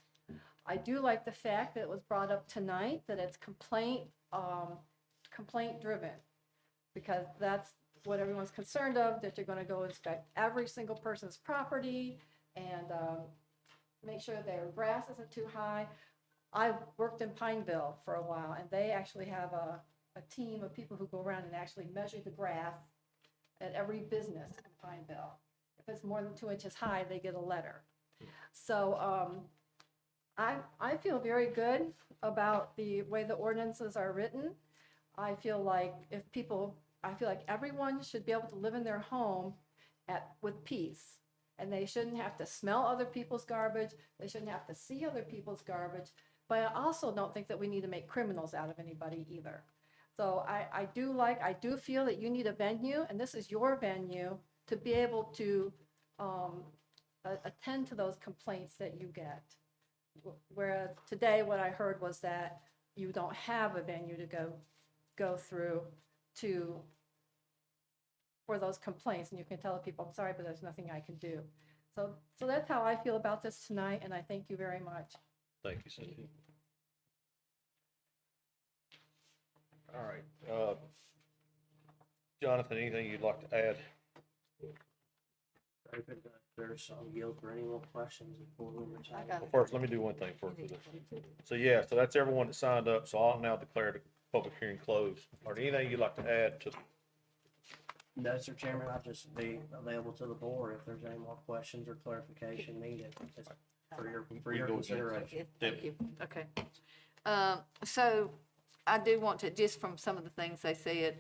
I do like the fact that it was brought up tonight that it's complaint driven, because that's what everyone's concerned of, that you're going to go inspect every single person's property and make sure their grass isn't too high. I worked in Pineville for a while, and they actually have a team of people who go around and actually measure the grass at every business in Pineville. If it's more than 2 inches high, they get a letter. So I feel very good about the way the ordinances are written. I feel like everyone should be able to live in their home with peace. And they shouldn't have to smell other people's garbage. They shouldn't have to see other people's garbage. But I also don't think that we need to make criminals out of anybody either. So I do feel that you need a venue, and this is your venue, to be able to attend to those complaints that you get. Whereas today what I heard was that you don't have a venue to go through for those complaints, and you can tell the people, I'm sorry, but there's nothing I can do. So that's how I feel about this tonight, and I thank you very much. Thank you, Cindy. All right, Jonathan, anything you'd like to add? There's some yield for any more questions before we retire. Well, first, let me do one thing first. So yeah, so that's everyone that signed up, so I'll now declare the public hearing closed. Are there anything you'd like to add to? No, Sir Chairman, I'll just be available to the board if there's any more questions or clarification needed for your consideration. Thank you. Okay. So I do want to, just from some of the things they said,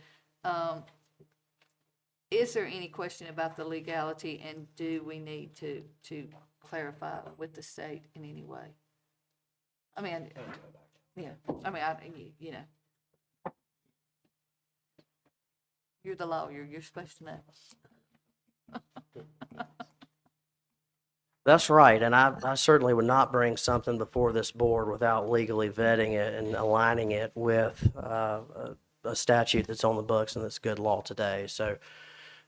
is there any question about the legality, and do we need to clarify with the state in any way? I mean, yeah, I mean, you know. You're the lawyer, you're supposed to know. That's right, and I certainly would not bring something before this board without legally vetting it and aligning it with a statute that's on the books and that's good law today. So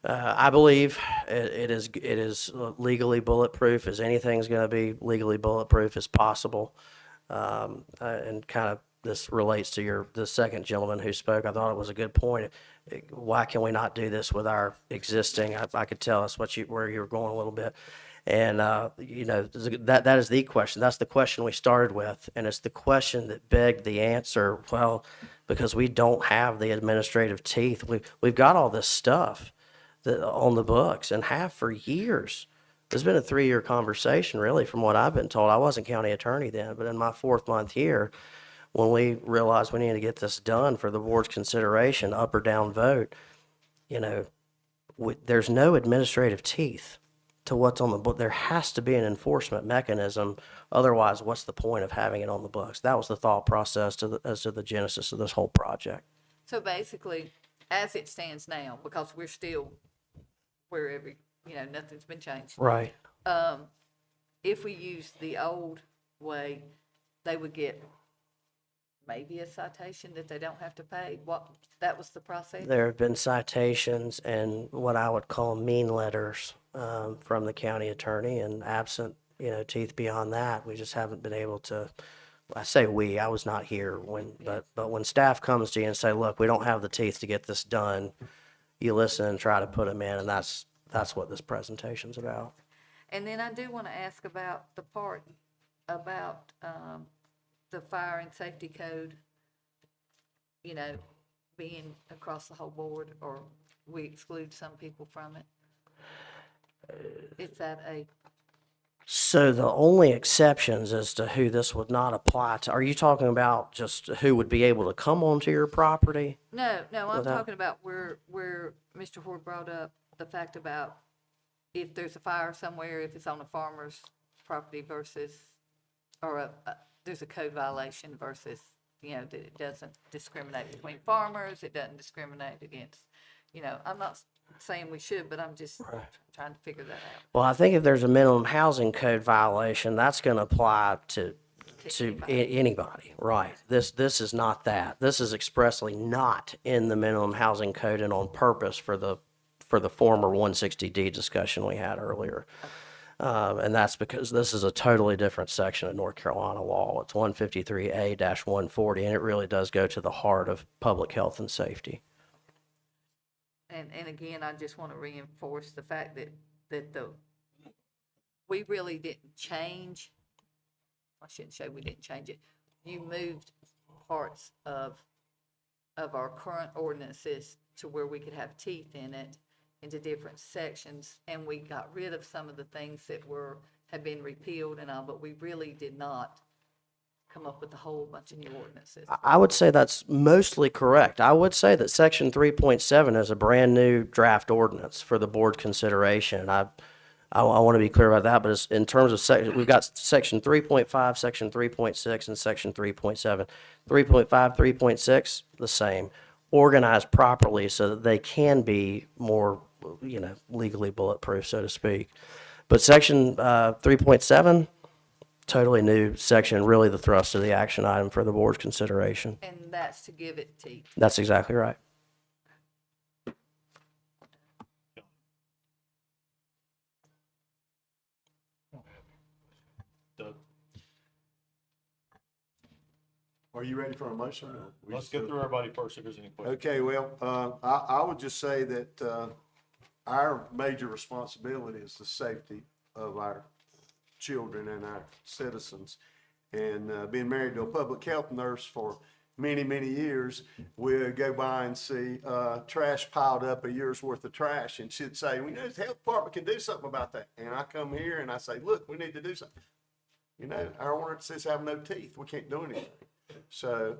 I believe it is legally bulletproof, as anything's going to be legally bulletproof as possible. And kind of this relates to the second gentleman who spoke. I thought it was a good point. Why can we not do this with our existing? I could tell us where you were going a little bit. And, you know, that is the question. That's the question we started with. And it's the question that begged the answer, well, because we don't have the administrative teeth. We've got all this stuff on the books and have for years. There's been a 3-year conversation, really, from what I've been told. I wasn't county attorney then, but in my 4th month here, when we realized we needed to get this done for the board's consideration, up or down vote, you know, there's no administrative teeth to what's on the book. There has to be an enforcement mechanism. Otherwise, what's the point of having it on the books? That was the thought process as to the genesis of this whole project. So basically, as it stands now, because we're still wherever, you know, nothing's been changed. Right. If we use the old way, they would get maybe a citation that they don't have to pay. That was the process? There have been citations and what I would call mean letters from the county attorney, and absent, you know, teeth beyond that, we just haven't been able to. I say we, I was not here but when staff comes to you and say, look, we don't have the teeth to get this done, you listen and try to put them in, and that's what this presentation's about. And then I do want to ask about the part about the fire and safety code, you know, being across the whole board, or we exclude some people from it. Is that So the only exceptions as to who this would not apply to, are you talking about just who would be able to come onto your property? No, I'm Without- talking about where Mr. Hoard brought up the fact about if there's a fire somewhere, if it's on a farmer's property versus, or there's a code violation versus, you know, that it doesn't discriminate between farmers, it doesn't discriminate against, you know, I'm not saying we should, but I'm just trying to figure that out. Well, I think if there's a minimum housing code violation, that's going to apply to anybody, right? This is not that. This is expressly not in the minimum housing code and on purpose for the former 160D discussion we had earlier. And that's because this is a totally different section of North Carolina law. It's 153A-140, and it really does go to the heart of public health and safety. And again, I just want to reinforce the fact that we really didn't change. I shouldn't say we didn't change it. You moved parts of our current ordinances to where we could have teeth in it into different sections, and we got rid of some of the things that had been repealed and all, but we really did not come up with a whole bunch of new ordinances. I would say that's mostly correct. I would say that Section 3.7 is a brand-new draft ordinance for the board consideration. I want to be clear about that, but it's, in terms of we've got Section 3.5, Section 3.6, and Section 3.7. 3.5, 3.6, the same. Organized properly so that they can be more, you know, legally bulletproof, so to speak. But Section 3.7, totally new section, really the thrust of the action item for the board's consideration. And that's to give it teeth. That's exactly right. Doug, Are you ready for a motion? or we let's just get go- through everybody first if there's any questions. Okay, well, I would just say that, our major responsibility is the safety of our children and our citizens. And, being married to a public health nurse for many, many years, we'd go by and see, trash piled up, a year's worth of trash, and she'd say, we know the health department can do something about that. And I come here and I say, look, we need to do something. You know, our ordinances have no teeth. We can't do anything. So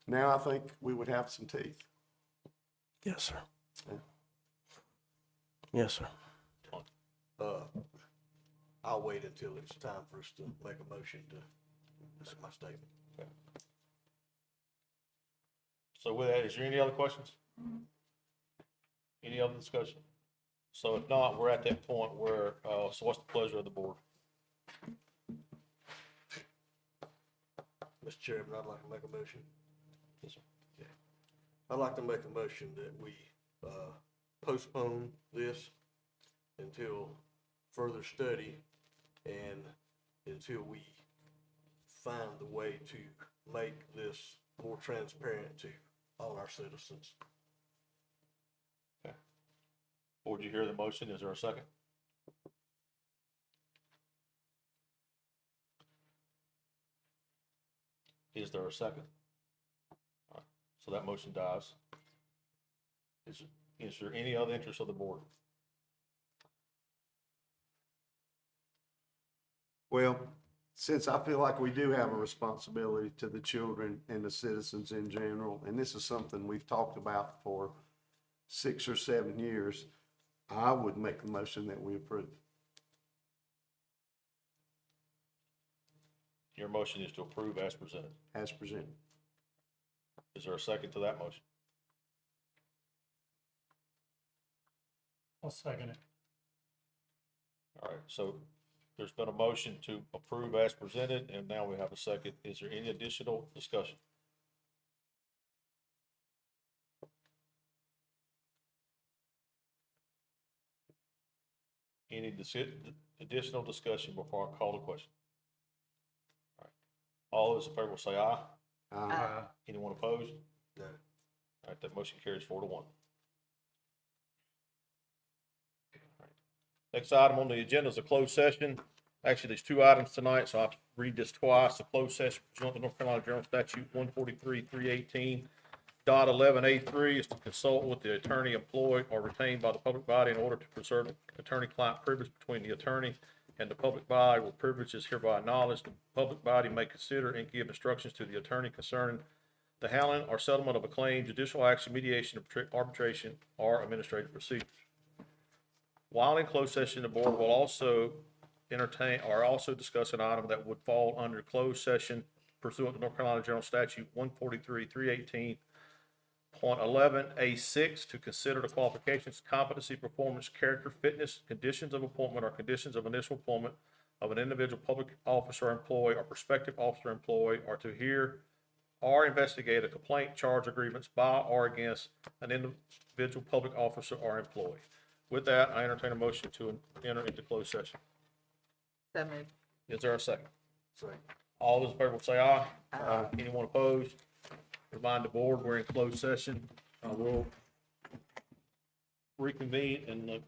now I think we would have some teeth. Yes, sir. Yeah. Yes, sir. I'll wait until it's time for us to make a motion to, this is my statement. So with that, is there any other questions? Any other discussion? So if not, we're at that point where, so what's the pleasure of the board? Mr. Chairman, I'd like to make a motion. Yes, sir. Okay. I'd like to make a motion that we postpone this until further study and until we find the way to make this more transparent to all our citizens. Okay. Board, you hear the motion? Is there a second? Is there a second? All right, so that motion dies. Is there any other interest of the board? Well, since I feel like we do have a responsibility to the children and the citizens in general, and this is something we've talked about for 6 or 7 years, I would make the motion that we approve. Your motion is to approve as presented. As presented. Is there a second to that motion? I'll second it. All right, so there's been a motion to approve as presented, and now we have a second. Is there any additional discussion? Any additional discussion before I call the question? All right. All those in favor will say aye. Aye. Anyone opposed? No. All right, that motion carries 4-1. All right. Next item on the agenda is a closed session. Actually, there's 2 items tonight, so I'll read this twice. A closed session pursuant to North Carolina General Statute 143-318.11A3 is to consult with the attorney employed or retained by the public body in order to preserve attorney-client privilege between the attorney and the public body, where privilege is hereby acknowledged. The public body may consider and give instructions to the attorney concerning the handling or settlement of a claim, judicial action, mediation, arbitration, or administrative procedures. While in closed session, the board will also entertain or also discuss an item that would fall under closed session pursuant to North Carolina General Statute 143-318.11A6 to consider the qualifications, competency, performance, character, fitness, conditions of appointment, or conditions of initial employment of an individual public officer, employee, or prospective officer, employee, or to hear or investigate a complaint, charge, or grievance by or against an individual public officer or employee. With that, I entertain a motion to enter into closed session. So moved. Is there a second? Second. All those in favor will say aye. Aye. Anyone opposed? Remind the board, we're in closed session. We'll reconvene in the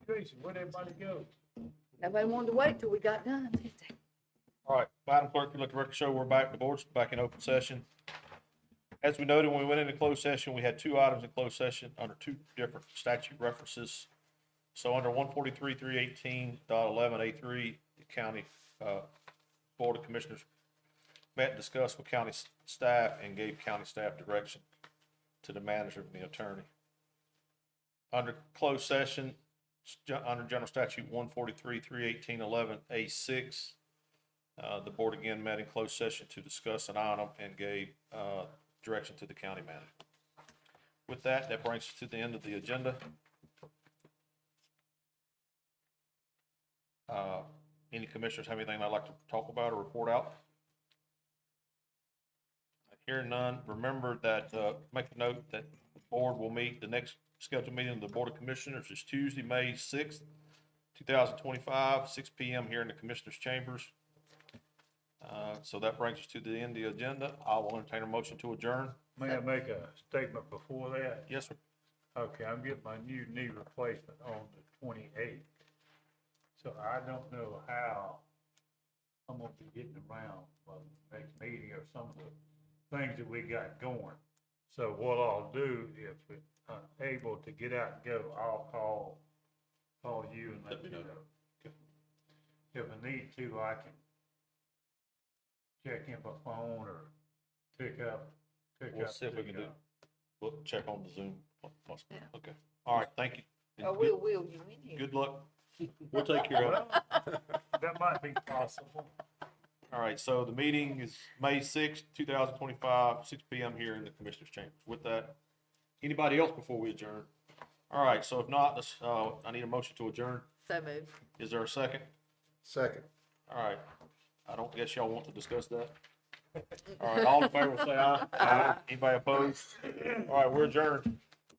Tracy, where'd everybody go? Nobody wanted to wait till we got done, did they? All right, Madam Clerk, if you let the record show, we're back, the board's back in open session. As we noted, when we went into closed session, we had two items in closed session under two different statute references. So under 143.318.11A3, the county, Board of Commissioners met and discussed with county staff and gave county staff direction to the manager and the attorney. Under closed session, under General Statute 143.318.11A6, the board again met in closed session to discuss an item and gave direction to the county manager. With that, that brings us to the end of the agenda. Any commissioners have anything they'd like to talk about or report out? Hearing none, remember that, make a note that the board will meet, the next scheduled meeting of the Board of Commissioners is Tuesday, May 6th, 2025, 6 p.m. here in the Commissioners' Chambers. So that brings us to the end of the agenda. I will entertain a motion to adjourn. May I make a statement before that? Yes, sir. Okay, I'm getting my new knee replacement on the 28th. So I don't know how I'm gonna be getting around for the next meeting or some of the things that we got going. So what I'll do, if I'm able to get out and go, I'll call you and let you know. If I need to, I can check in my phone or pick up. We'll see if we can do, we'll check on the Zoom. Yeah. Okay. All right, thank you. Or we'll wheel you in here. Good luck. We'll take care of it. That might be possible. All right, so the meeting is May 6th, 2025, 6 p.m. here in the Commissioners' Chambers. With that, anybody else before we adjourn? All right, so if not, let's, I need a motion to adjourn. So moved. Is there a second? Second. All right. I don't guess y'all want to discuss that. All right, all in favor will say aye. Aye. Anybody opposed? All right, we're adjourned.